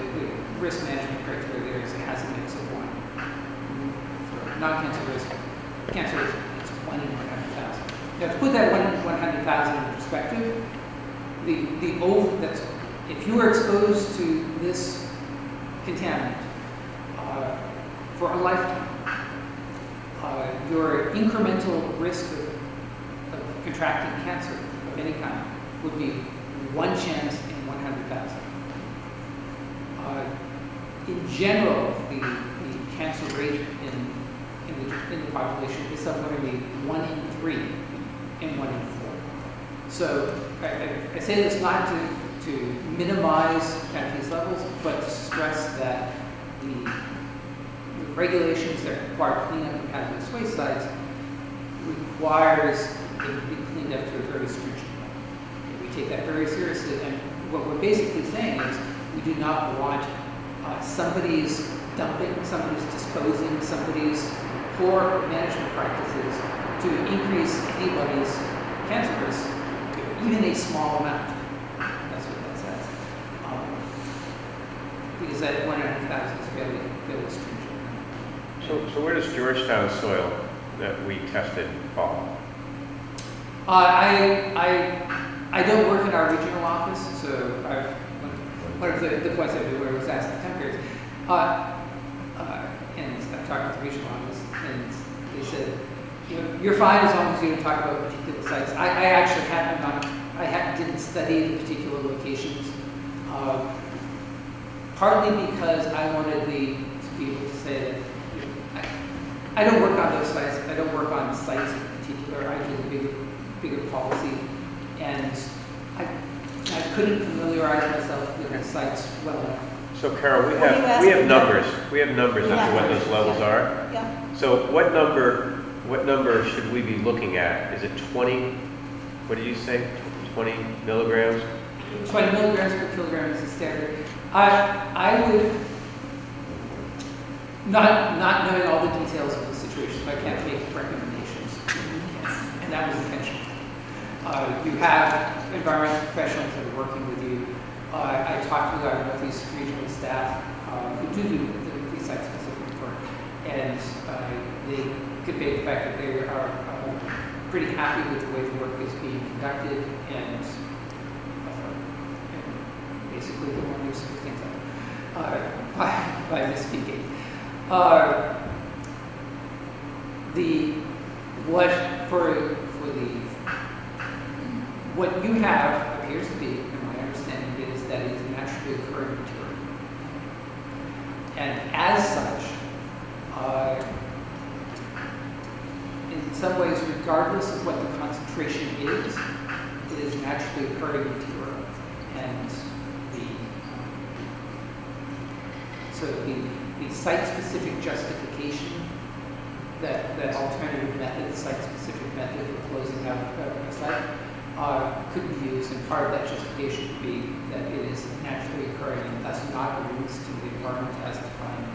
risk management criteria there is a hazard index of 1. For non-cancer risk, cancer risk, it's 1 in 100,000. Now, to put that 1 in 100,000 in perspective, if you are exposed to this contaminant for a lifetime, your incremental risk of contracting cancer of any kind would be 1 chance in 100,000. In general, the cancer rate in the population is somewhere between 1 in 3 and 1 in 4. So I say this not to minimize these levels, but to stress that the regulations that require cleanup of hazardous waste sites requires it to be cleaned up to a very stringent level. We take that very seriously, and what we're basically saying is we do not want somebody's dumping, somebody's disposing, somebody's poor management practices to increase anybody's cancer risk, even a small amount. That's what that says. Because that 1 in 100,000 is fairly stringent. So where does Georgetown soil that we tested fall? I don't work in our regional office, so one of the points I do where I was asked the time periods, and I talked with the regional office, and they said, you're fine as long as you don't talk about particular sites. I actually didn't study the particular locations, partly because I wanted to be able to say that I don't work on those sites. I don't work on sites in particular. I do the bigger policy, and I couldn't familiarize myself with the sites well enough. So Carol, we have numbers. We have numbers as to what those levels are. Yeah. So what number should we be looking at? Is it 20? What did you say? 20 milligrams? 20 milligrams per kilogram is the standard. I would, not knowing all the details of the situation, I can't make recommendations. And that was intentional. You have environmental professionals that are working with you. I talked with our Northeast regional staff who do the site-specific work, and they convey the fact that they are pretty happy with the way the work is being conducted, and basically they want to screw things up by misspeaking. What you have appears to be, in my understanding, is that it is a naturally occurring material. And as such, in some ways, regardless of what the concentration is, it is naturally occurring material. And so the site-specific justification, that alternative method, the site-specific method for closing out a site, could be used, and part of that justification would be that it is naturally occurring and thus not a risk to the environment as defined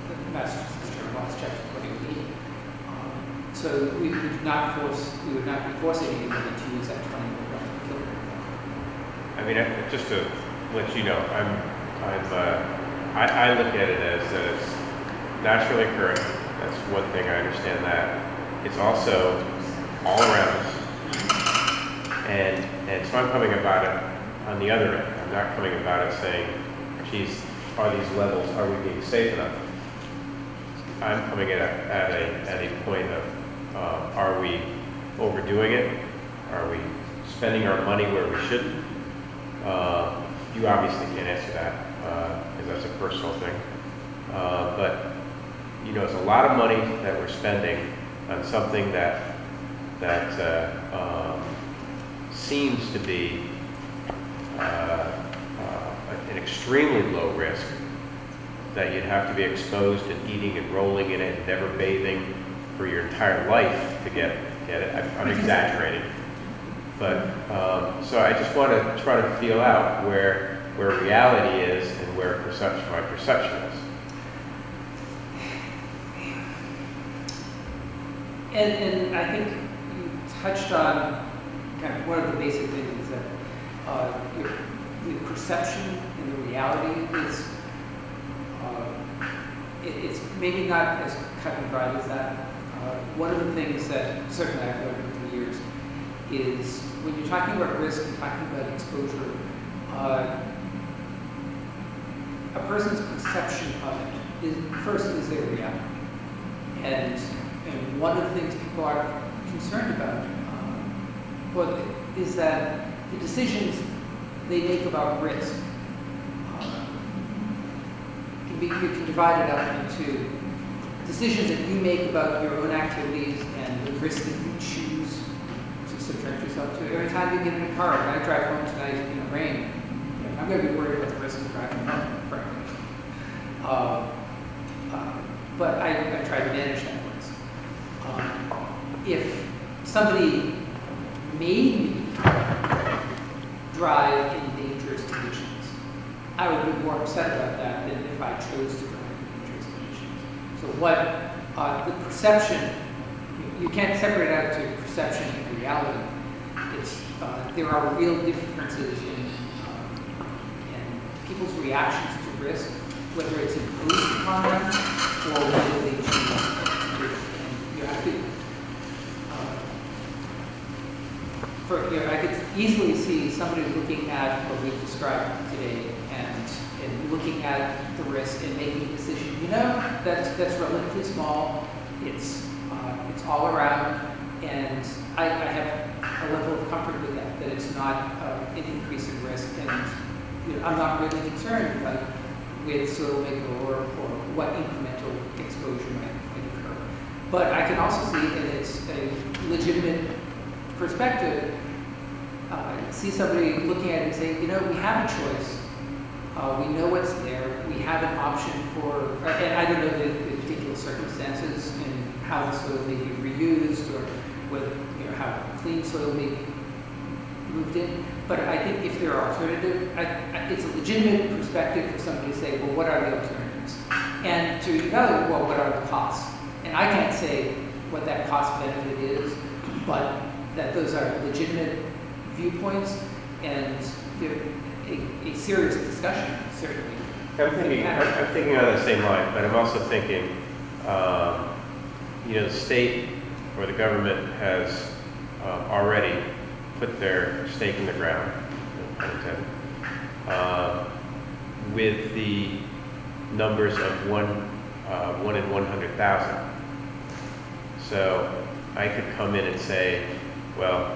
in the Massachusetts General Laws, Chapter 20B. So we would not be forcing anybody to use that 20 milligrams per kilogram. I mean, just to let you know, I look at it as that it's naturally occurring. That's one thing, I understand that. It's also all around us. And so I'm coming about it on the other end. I'm not coming about it saying, are these levels, are we being safe enough? I'm coming at a point of, are we overdoing it? Are we spending our money where we shouldn't? You obviously can't answer that, because that's a personal thing. But, you know, it's a lot of money that we're spending on something that seems to be an extremely low risk, that you'd have to be exposed and eating and rolling in it and never bathing for your entire life to get it. I'm exaggerating. But, so I just want to try to feel out where reality is and where my perception is. And I think you touched on kind of one of the basic things that the perception and the reality is, it's maybe not as cut and dried as that. One of the things that certainly I've learned over the years is when you're talking about risk and talking about exposure, a person's perception of it is their reality. And one of the things people are concerned about is that the decisions they make about risk you can divide it up into decisions that you make about your own activities and the risk that you choose to subject yourself to. Every time you get in a car, when I drive home tonight in the rain, I'm going to be worried about the risk of driving home, frankly. But I try to manage that risk. If somebody made me drive in dangerous conditions, I would be more upset about that than if I chose to drive in dangerous conditions. So the perception, you can't separate out to perception and reality. There are real differences in people's reactions to risk, whether it's imposed upon them or whether they choose. And you have to, I could easily see somebody looking at what we've described today and looking at the risk and making a decision. You know, that's relatively small. It's all around, and I have a level of comfort with that. That it's not an increase in risk, and I'm not really concerned about with soil makeup or what incremental exposure might occur. But I can also see, and it's a legitimate perspective, see somebody looking at it and saying, we have a choice. We know what's there. We have an option for, and I don't know the particular circumstances and how the soil may be reused or whether, how clean soil may be moved in. But I think if there are alternatives, it's a legitimate perspective for somebody to say, well, what are the alternatives? And to evaluate, well, what are the costs? And I can't say what that cost benefit is, but that those are legitimate viewpoints and a serious discussion, certainly. I'm thinking on the same line, but I'm also thinking, the state or the government has already put their stake in the ground, no pun intended, with the numbers of 1 in 100,000. So I could come in and say, well,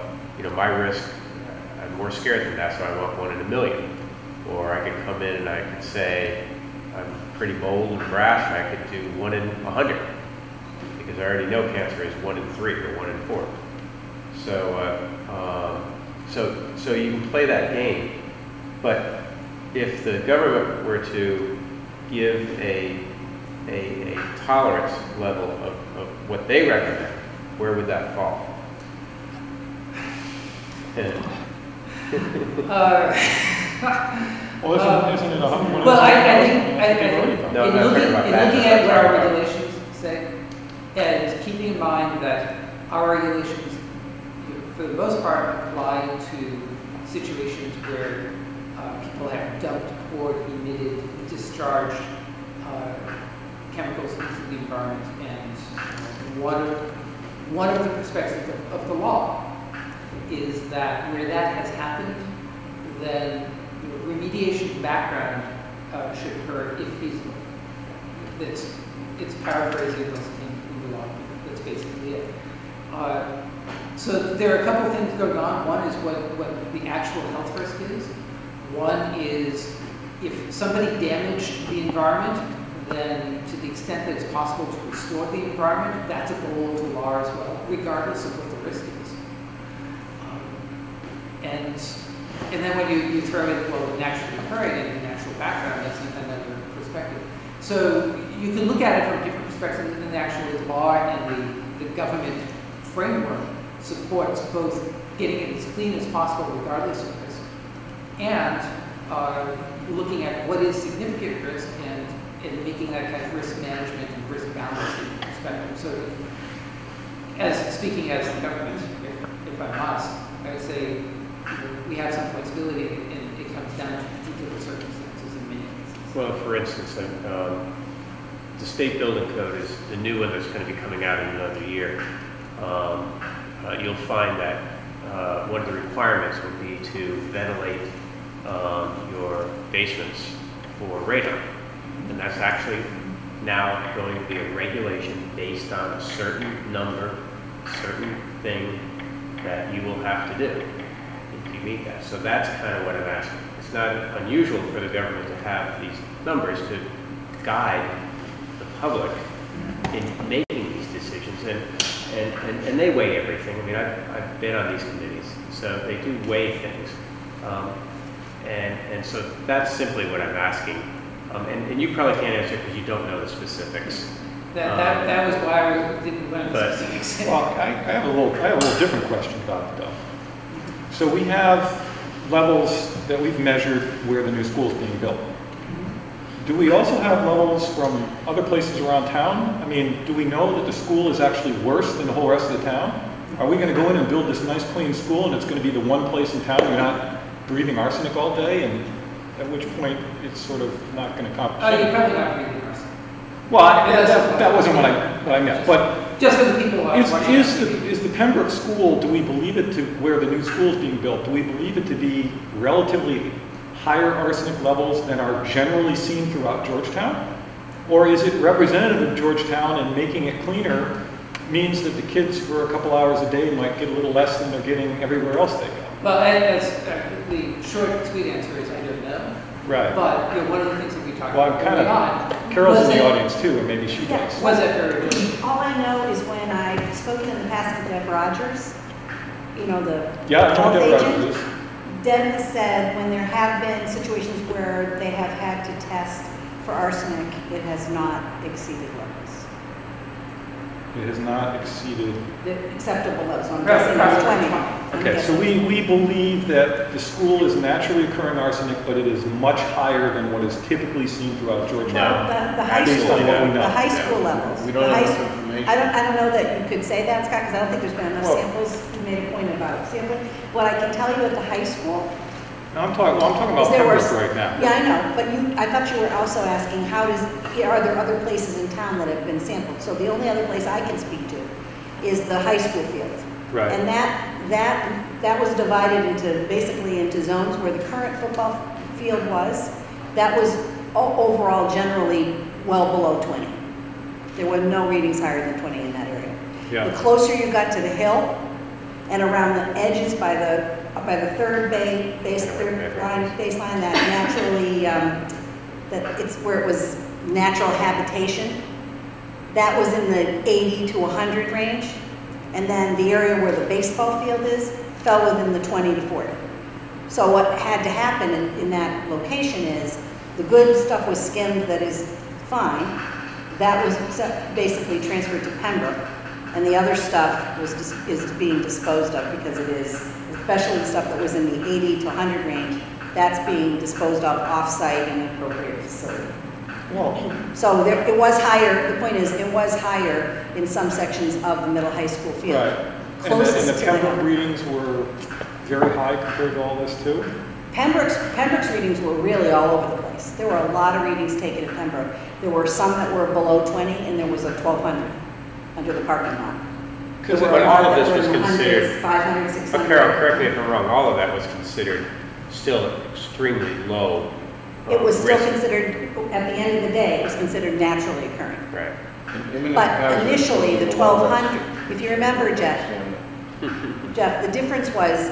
my risk, I'm more scared than that, so I want 1 in a million. Or I could come in and I could say, I'm pretty bold and brash, and I could do 1 in 100, because I already know cancer is 1 in 3 or 1 in 4. So you can play that game, but if the government were to give a tolerance level of what they recommend, where would that fall? Well, isn't it 100? Well, I think in looking at what our regulations say, and keeping in mind that our regulations, for the most part, apply to situations where people have dumped, poured, emitted, discharged chemicals into the environment, and one of the perspectives of the law is that where that has happened, then remediation background should occur if feasible. It's paraphrasing what's in the law. That's basically it. So there are a couple of things going on. One is what the actual health risk is. One is if somebody damaged the environment, then to the extent that it's possible to restore the environment, that's a goal of the law as well, regardless of what the risk is. And then when you throw in, well, naturally occurring in the natural background, that's another perspective. So you can look at it from different perspectives, and the actual law and the government framework supports both getting it as clean as possible regardless of risk, and looking at what is significant risk and making that kind of risk management and risk balancing perspective. So, speaking as the government, if I must, I would say we have some flexibility, and it comes down to particular circumstances in many cases. Well, for instance, the state building code is the new one that's going to be coming out in another year. You'll find that one of the requirements would be to ventilate your basements for radon. And that's actually now going to be a regulation based on a certain number, certain thing that you will have to do if you meet that. So that's kind of what I'm asking. It's not unusual for the government to have these numbers to guide the public in making these decisions. And they weigh everything. I mean, I've been on these committees, so they do weigh things. And so that's simply what I'm asking. And you probably can't answer because you don't know the specifics. That was why I didn't run the specifics. Well, I have a little different question about it, though. So we have levels that we've measured where the new school is being built. Do we also have levels from other places around town? I mean, do we know that the school is actually worse than the whole rest of the town? Are we going to go in and build this nice clean school and it's going to be the one place in town you're not breathing arsenic all day, and at which point it's sort of not going to accomplish? Oh, you're probably not breathing arsenic. Well, that wasn't what I meant. But just for the people is the Pembroke school, do we believe it to, where the new school is being built, do we believe it to be relatively higher arsenic levels than are generally seen throughout Georgetown? Or is it representative of Georgetown, and making it cleaner means that the kids for a couple hours a day might get a little less than they're getting everywhere else they go? Well, the short, sweet answer is I don't know. Right. But one of the things that we talked Well, about I'm kind of, Carol's in the audience too, and maybe she does. was that very good. All I know is when I've spoken in the past with Deb Rogers, the I know Deb agent, Rogers. Deb has said when there have been situations where they have had to test for arsenic, it has not exceeded levels. It has not exceeded. The acceptable levels. I'm Right, guessing right, 20. Okay, so we believe that the school is naturally occurring arsenic, but it is much higher than what is typically seen throughout Georgetown. The high school, Absolutely no. the high school levels. We don't The have high enough school- information. I don't know that you could say that, Scott, because I don't think there's been enough Well- samples. You made a point about sampling. What I can tell you at the high school, No, I'm talking about Is there Pembroke worse? right now. yeah, I know, but I thought you were also asking are there other places in town that have been sampled? So the only other place I can speak to is the high school field. Right. And that was divided basically into zones where the current football field was. That was overall generally well below 20. There were no readings higher than 20 in that area. Yeah. The closer you got to the hill and around the edges by the third baseline, that naturally, that it's where it was natural habitation, that was in the 80 to 100 range. And then the area where the baseball field is fell within the 20 to 40. So what had to happen in that location is the good stuff was skimmed, that is fine. That was basically transferred to Pembroke. And the other stuff is being disposed of because it is, especially the stuff that was in the 80 to 100 range, that's being disposed of off-site in an appropriate facility. Well, So it was higher, the point is, it was higher in some sections of the middle high school field. right. Closest And the to Pembroke that. readings were very high compared to all this too? Pembroke's readings were really all over the place. There were a lot of readings taken at Pembroke. There were some that were below 20, and there was a 1,200 under the parking lot. Because There were a all lot of that this were was in the considered- hundreds, 500, But 600. Carol, correct me if I'm wrong, all of that was considered still extremely low it was still risk. considered, at the end of the day, it was considered naturally occurring. Right. But initially, the 1,200, if you remember, Jeff, the difference was,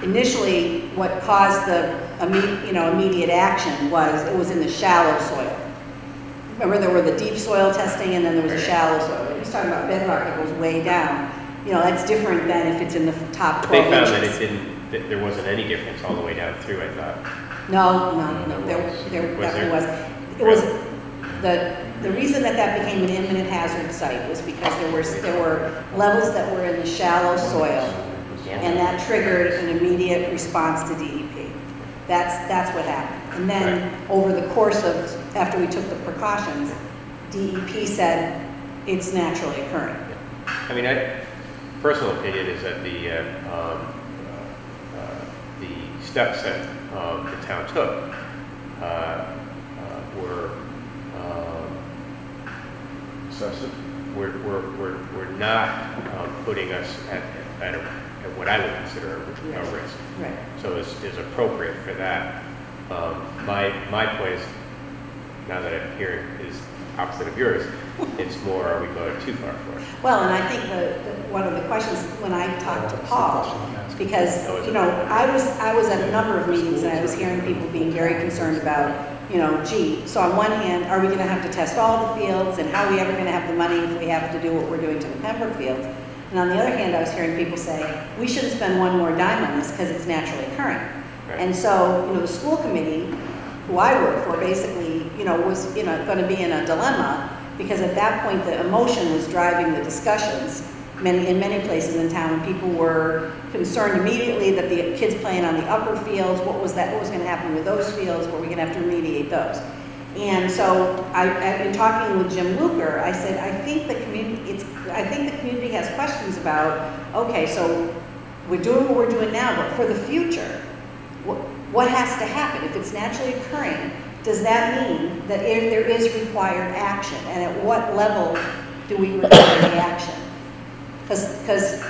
initially, what caused the immediate action was, it was in the shallow soil. Remember, there were the deep soil testing, and then there was a shallow soil. He was talking about bedrock that goes way down. That's different than if it's in the top 12 They found inches. that there wasn't any difference all the way down through, I thought. No, there definitely was. It was, the reason that became an imminent hazard site was because there were levels that were in the shallow soil, and that triggered an immediate response to DEP. That's what happened. And then over the course of, after we took the precautions, DEP said it's naturally occurring. I mean, personal opinion is that the steps that the town took were Excessive. we're not putting us at what I would consider a risk. Right. So is appropriate for that. My point is, now that I'm hearing, is opposite of yours. It's more, are we going too far for it? Well, and I think one of the questions when I talked to Paul, because I was at a number of meetings and I was hearing people being very concerned about, so on one hand, are we going to have to test all the fields, and how are we ever going to have the money if we have to do what we're doing to the Pembroke fields? And on the other hand, I was hearing people say, we shouldn't spend one more dime on this because it's naturally occurring. Right. And so, the school committee, who I work for, basically, was going to be in a dilemma, because at that point the emotion was driving the discussions in many places in town, and people were concerned immediately that the kids playing on the upper fields, what was going to happen with those fields, were we going to have to remediate those? And so I've been talking with Jim Luker. I said, I think the community has questions about, okay, so we're doing what we're doing now, but for the future, what has to happen? If it's naturally occurring, does that mean that there is required action? And at what level do we require the action? Because,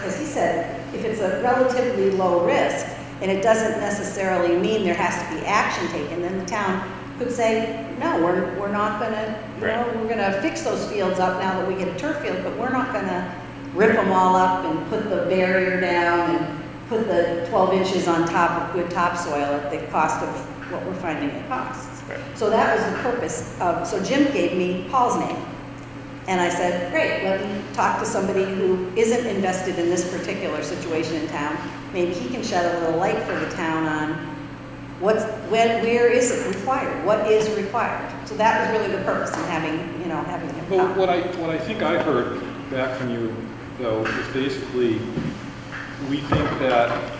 as he said, if it's a relatively low risk, and it doesn't necessarily mean there has to be action taken, then the town could say, no, we're not going to, we're going to fix those fields up now that we get a turf field, but we're not going to rip them all up and put the barrier down and put the 12 inches on top of good topsoil at the cost of what we're finding it costs. Right. So that was the purpose of, so Jim gave me Paul's name. And I said, great, let me talk to somebody who isn't invested in this particular situation in town. Maybe he can shed a little light for the town on where is it required? What is required? So that was really the purpose in having him Well, come. what I think I heard back from you, though, is basically, we think that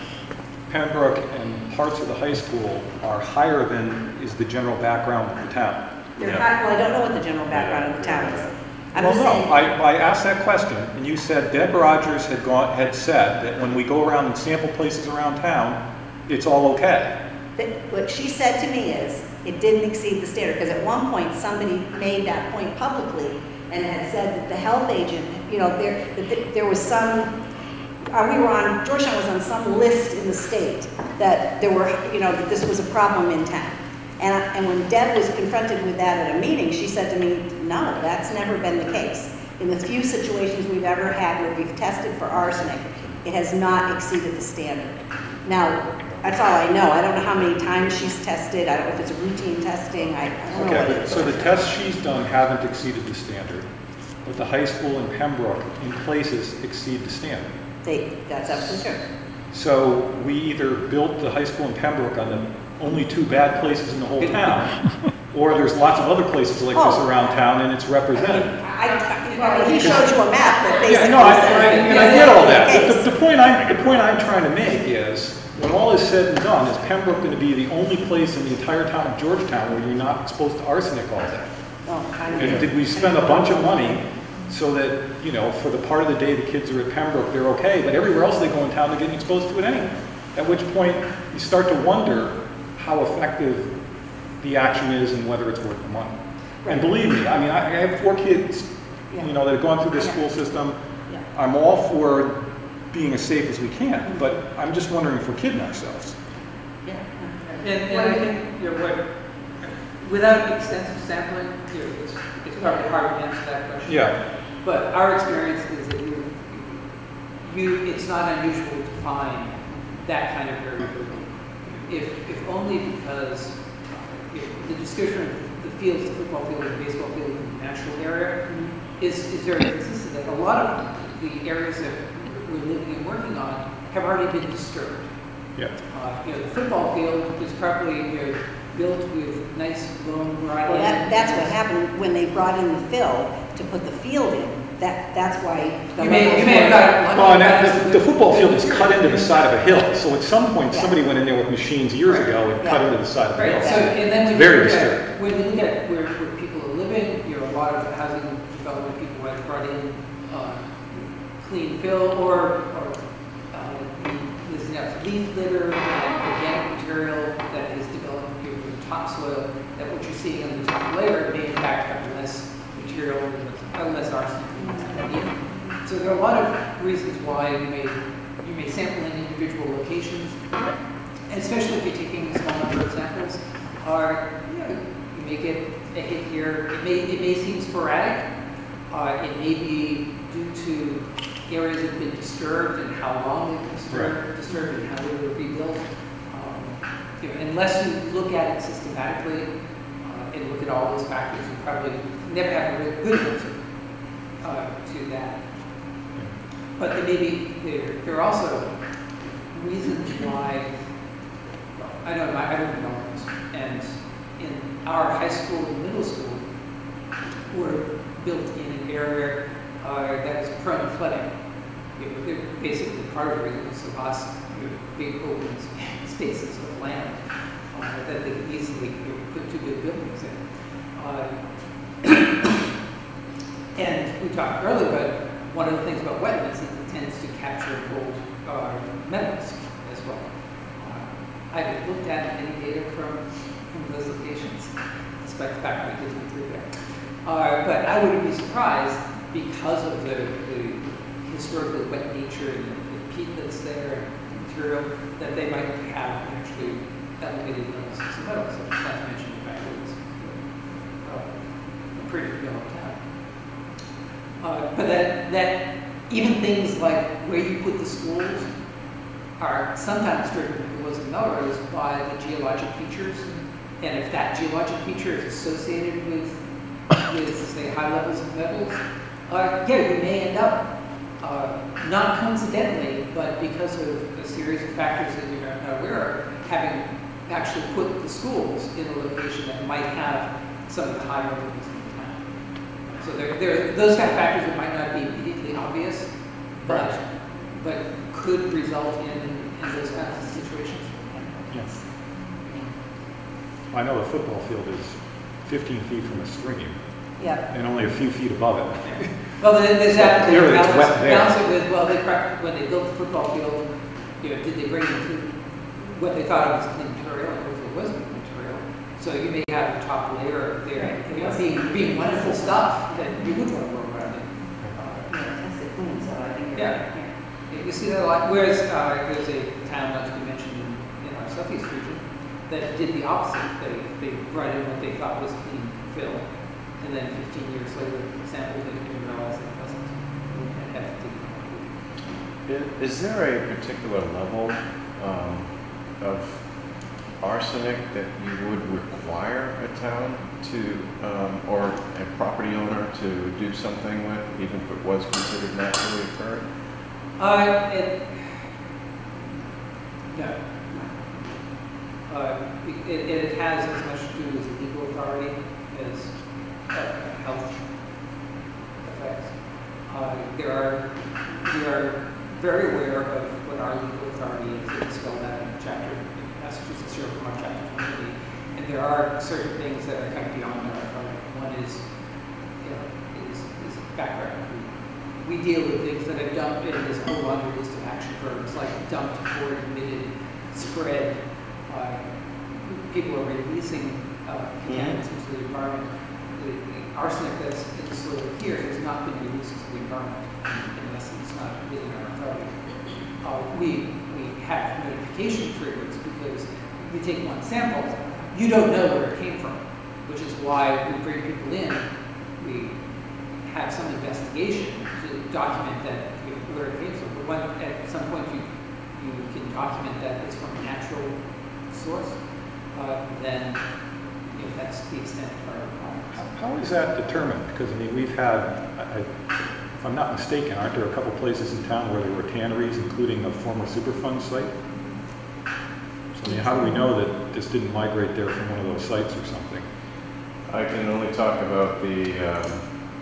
Pembroke and parts of the high school are higher than is the general background of the town. Well, I don't know what the general background of the town is. I'm Well, just no, saying, I asked that question, and you said Deb Rogers had said that when we go around and sample places around town, it's all okay. what she said to me is, it didn't exceed the standard, because at one point, somebody made that point publicly, and had said that the health agent, there was some, Georgetown was on some list in the state that there were, that this was a problem in town. And when Deb was confronted with that at a meeting, she said to me, no, that's never been the case. In the few situations we've ever had where we've tested for arsenic, it has not exceeded the standard. Now, that's all I know. I don't know how many times she's tested. I don't know if it's routine testing. I don't know what it is. So the tests she's done haven't exceeded the standard, but the high school in Pembroke, in places, exceed the standard. That's absolutely true. So we either built the high school in Pembroke on the only two bad places in the whole town, or there's lots of other places like this around town, and it's represented. He showed you a map that basically Yeah, no, I get all that. case. But the point I'm trying to make is, when all is said and done, is Pembroke going to be the only place in the entire town of Georgetown where you're not exposed to arsenic all day? And did we spend a bunch of money so that, for the part of the day the kids are at Pembroke, they're okay, but everywhere else they go in town, they're getting exposed to it anyway? At which point, you start to wonder how effective the action is and whether it's worth the money. Right. And believe me, I mean, I have 4 kids, that have gone through this school system. Yeah. I'm all for being as safe as we can, but I'm just wondering if we're kidding ourselves. Yeah. And I think, without extensive sampling, it's probably hard to answer that question. Yeah, But our experience is that it's not unusual to find that kind of variability. If only because the description of the fields, the football field and baseball field in the natural area is very consistent. That a lot of the areas that we're living and working on have already been disturbed. yeah. The football field is probably built with nice loam right Well, that's what happened when they brought in the fill to put the field in. That's why. You may have got Well, and the football field is cut into the side of a hill, so at some point, Yeah. somebody went in there with machines years ago and cut Yeah. into the side of the Right, hill. so, and then when Very you look disturbing. at, when you look at where people are living, a lot of housing development people have brought in clean fill or there's enough leaf litter and organic material that is developed here from topsoil that what you're seeing on the top layer may in fact have less material, less arsenic. So there are a lot of reasons why you may sample in individual locations, and especially if you're taking a small number of samples, you may get a hit here. It may seem sporadic. It may be due to areas that have been disturbed and how long they've been disturbed and how they were rebuilt. Unless you look at it systematically and look at all those factors, you probably never have a really good answer to that. But there are also reasons why. I know I live in Melrose, and in our high school and middle school were built in an area that was prone to flooding. They're basically part of the reason was the lost big open spaces of land that they could easily put two big buildings in. And we talked earlier about one of the things about wetlands is it tends to capture old metals as well. I haven't looked at any data from those locations, despite the fact we did look through there. But I wouldn't be surprised because of the historically wet nature and the peat that's there and material that they might have actually elevated levels of some metals. Not to mention the fact that it's a pretty developed town. But that even things like where you put the schools are sometimes driven, if it was in Melrose, by the geologic features. And if that geologic feature is associated with say, high levels of metals, you may end up, not coincidentally, but because of a series of factors that you're not aware of, having actually put the schools in a location that might have some of the higher levels in the town. So there are those kind of factors that might not be immediately obvious, but could result in those kinds of situations. Yes. I know the football field is 15 feet from a stream Yeah. and only a few feet above it. Well, there's that. Clearly it's wet there. Balance it with, when they built the football field, did they bring in what they thought of as clean material, and if it wasn't clean material. So you may have a top layer there, being wonderful stuff that you would want to work around in. That's the clean, so I think. Yeah. You see that a lot. Whereas there's a town, not to be mentioned in our southeast region, that did the opposite. They brought in what they thought was clean fill, and then 15 years later sampled it and realized it wasn't. And had to dig. Is there a particular level of arsenic that you would require a town to, or a property owner to do something with, even if it was considered naturally occurring? No. It has as much to do with legal authority as health effects. We are very aware of what our legal authority is. It's spelled out in chapter, Massachusetts Sheriff Vermont chapter 20. And there are certain things that are kind of beyond our authority. One is background. We deal with things that are dumped in this whole laundry list of action verbs, like dumped, poured, emitted, spread. People are releasing contaminants into the environment. The arsenic that's in the soil here has not been released into the environment unless it's not within our authority. We have notification triggers because if you take one sample, you don't know where it came from. which is why we bring people in. We have some investigation to document that where it came from. But when, at some point you can document that it's from a natural source, then that's the extent of our requirements. How is that determined? Because I mean, we've had, if I'm not mistaken, aren't there a couple places in town where there were tanneries, including a former Superfund site? So I mean, how do we know that this didn't migrate there from one of those sites or something? I can only talk about the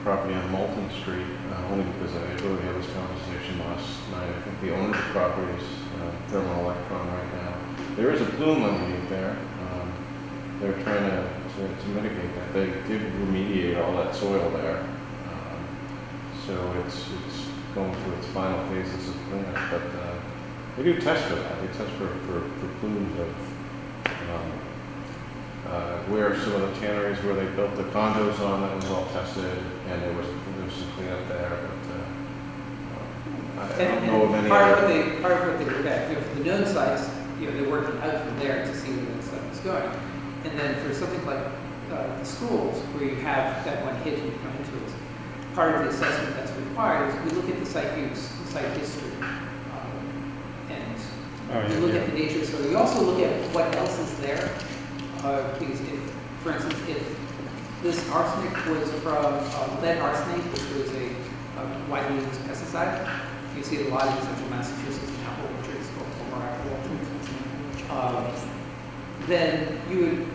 property on Moulton Street, only because I really had this conversation last night. I think the owner of the property is Thermal Electron right now. There is a plume underneath there. They're trying to mitigate that. They did remediate all that soil there. So it's going through its final phases of cleanup. But they do test for that. They test for plumes of where some of the tanneries where they built the condos on, that was all tested, and there was some cleanup there. But I don't know of any part other. of what they look at, for the known sites, they're working out from there to see where that stuff is going. And then for something like the schools, where you have that one hit and you come into it, part of the assessment that's required is we look at the site use, the site history, and we look at the nature. So we also look at what else is there. Because if, for instance, if this arsenic was from lead arsenate, which was a widely used pesticide, you see it a lot in central Massachusetts and apple orchards, or apple orchards. Then you would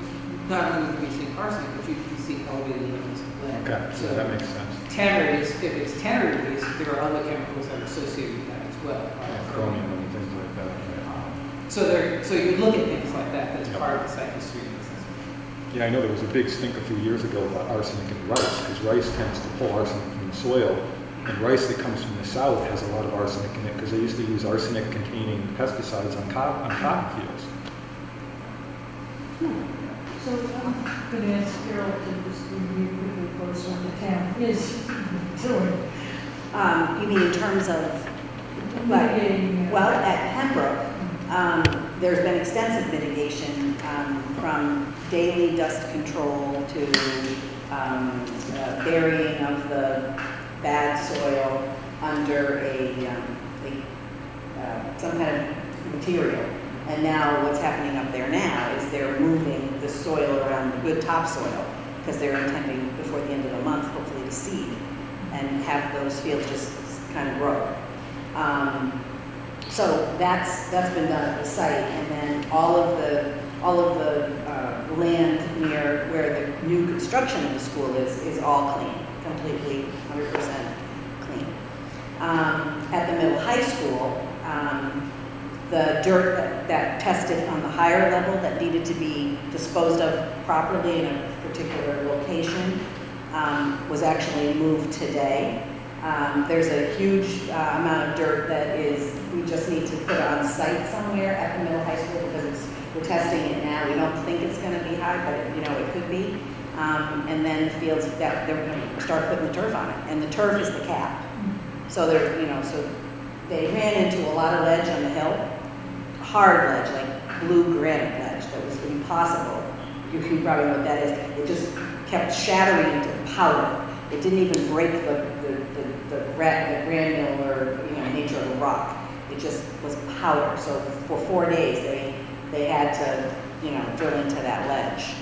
not only be seeing arsenic, but you'd be seeing elevated levels of lead. Okay, so that makes sense. Tanneries, if it's tannery based, there are other chemicals that are associated with that as well. Chromium and things like that. So you would look at things like that as part of the site history. Yeah, I know there was a big stink a few years ago about arsenic in rice, because rice tends to pull arsenic from the soil, and rice that comes from the south has a lot of arsenic in it, because they used to use arsenic-containing pesticides on cotton fields. So I'm going to ask Carol to just review quickly for us what the town is doing. You mean in terms of, Mitigating, well, at Pembroke, there's been extensive mitigation from daily dust control to burying of the bad soil under some kind of material. And now what's happening up there now is they're moving the soil around the good topsoil, because they're intending before the end of the month, hopefully, to seed and have those fields just kind of grow. So that's been done at the site, and then all of the land near where the new construction of the school is all clean, completely 100% clean. At the middle high school, the dirt that tested on the higher level that needed to be disposed of properly in a particular location was actually moved today. There's a huge amount of dirt that we just need to put on site somewhere at the middle high school, because we're testing it now. We don't think it's going to be high, but it could be. And then the fields that they're going to start putting the turf on it, and the turf is the cap. So so they ran into a lot of ledge on the hill, hard ledge, like blue granite ledge that was impossible. You can probably know what that is. It just kept shattering into powder. It didn't even break the granular nature of the rock. It just was powder. So for 4 days they had to drill into that ledge.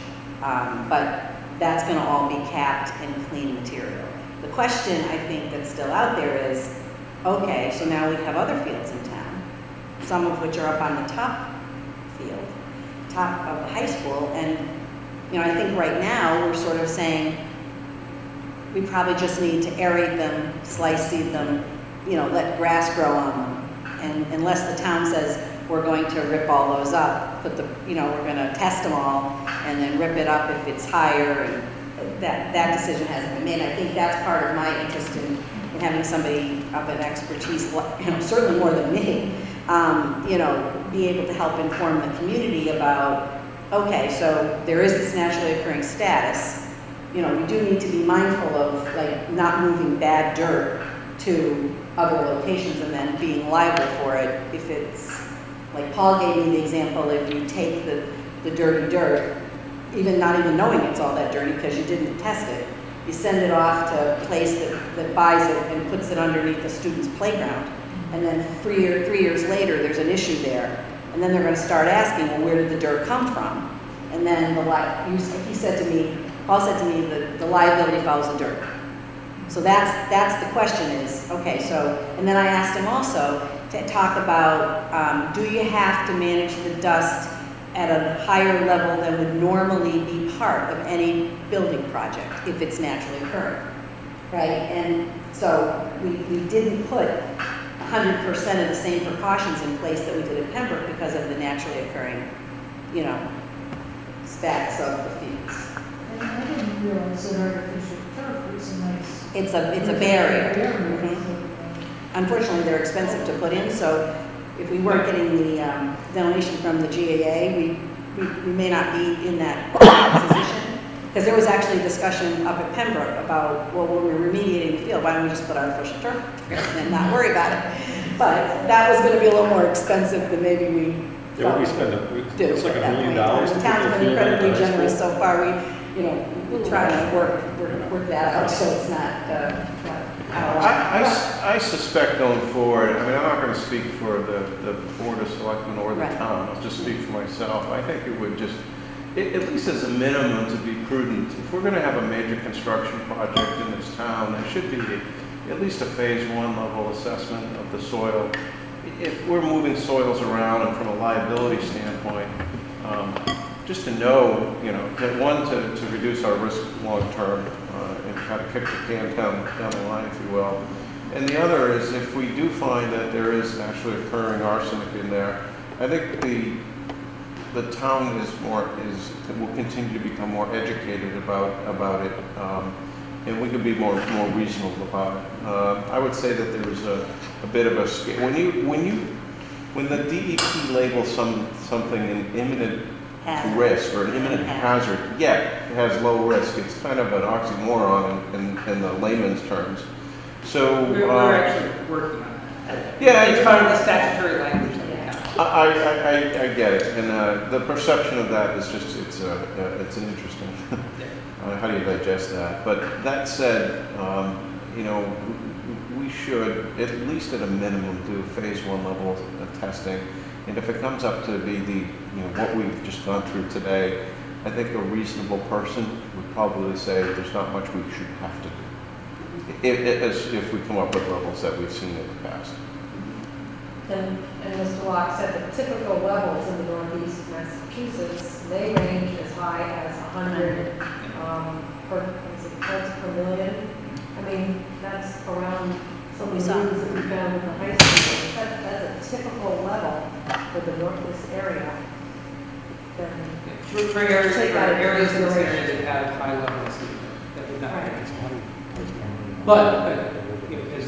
But that's going to all be capped and clean material. The question I think that's still out there is, okay, so now we have other fields in town, some of which are up on the top of the high school, and I think right now we're sort of saying we probably just need to aerate them, slice seed them, let grass grow on them, and unless the town says we're going to rip all those up, we're going to test them all and then rip it up if it's higher, and that decision hasn't been made. I think that's part of my interest in having somebody of an expertise, certainly more than me, be able to help inform the community about, okay, so there is this naturally occurring status. We do need to be mindful of not moving bad dirt to other locations and then being liable for it if it's, like Paul gave me the example, if you take the dirty dirt, even not even knowing it's all that dirty because you didn't test it. You send it off to a place that buys it and puts it underneath the student's playground. And then 3 years later, there's an issue there. And then they're going to start asking, well, where did the dirt come from? And then he said to me, Paul said to me, the liability follows the dirt. So that's the question is, okay, so, and then I asked him also to talk about, do you have to manage the dust at a higher level than would normally be part of any building project if it's naturally occurring, right? And so we didn't put 100% of the same precautions in place that we did at Pembroke because of the naturally occurring, you know, stacks of the fields. And I didn't realize that artificial turf was a nice. It's a barrier. Mhm. Unfortunately, they're expensive to put in, so if we weren't getting the donation from the GAA, we may not be in that position. Because there was actually a discussion up at Pembroke about, well, when we're remediating the field, why don't we just put artificial turf and not worry about it? But that was going to be a little more expensive than maybe we Yeah, thought we we spend, do it's like at $1 that million. point. to The put town's the been field in incredibly at the high generous school. so far. We try to work that out so it's not out of line. I suspect going forward, I mean, I'm not going to speak for the Board of Selectmen or the Right. town, I'll just speak for myself. I think it would just, at least as a minimum, to be prudent, if we're going to have a major construction project in this town, there should be at least a phase 1 level assessment of the soil. If we're moving soils around and from a liability standpoint, just to know, that one, to reduce our risk long term and kind of kick the can down the line, if you will. And the other is if we do find that there is actually occurring arsenic in there, I think the town will continue to become more educated about it, and we can be more reasonable about it. I would say that there was a bit of a scale. When the DEP labels something an imminent risk or an imminent hazard, it has low risk. It's kind of an oxymoron in the layman's terms. So We're actually working on that. Yeah, It's part of the statutory language that we have. I get it, and the perception of that is just it's an interesting. How do you digest that? But that said, we should at least at a minimum do phase 1 level of testing, and if it comes up to be what we've just gone through today, I think a reasonable person would probably say there's not much we should have to do if we come up with levels that we've seen in the past. And Mr. Locke said the typical levels in the northeast Massachusetts, they range as high as 100 parts per million. I mean, that's around some of the units that we found in the high school. That's a typical level for the northeast area. For areas in this area that have high levels that would not be Right. explained. But as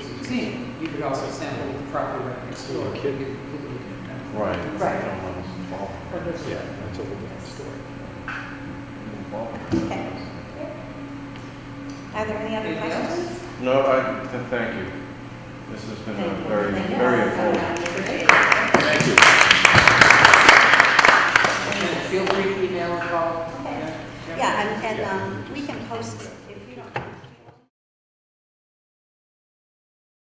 you've seen, you could also sample the property right next door. Right. Right. Yeah, that's a whole different story. Okay. Are there any other Anything else? questions? No, thank you. This has been Thank you. very, Thank you. very informative. I appreciate it. Thank you. And feel free to email or call. Okay. Yeah, and we can post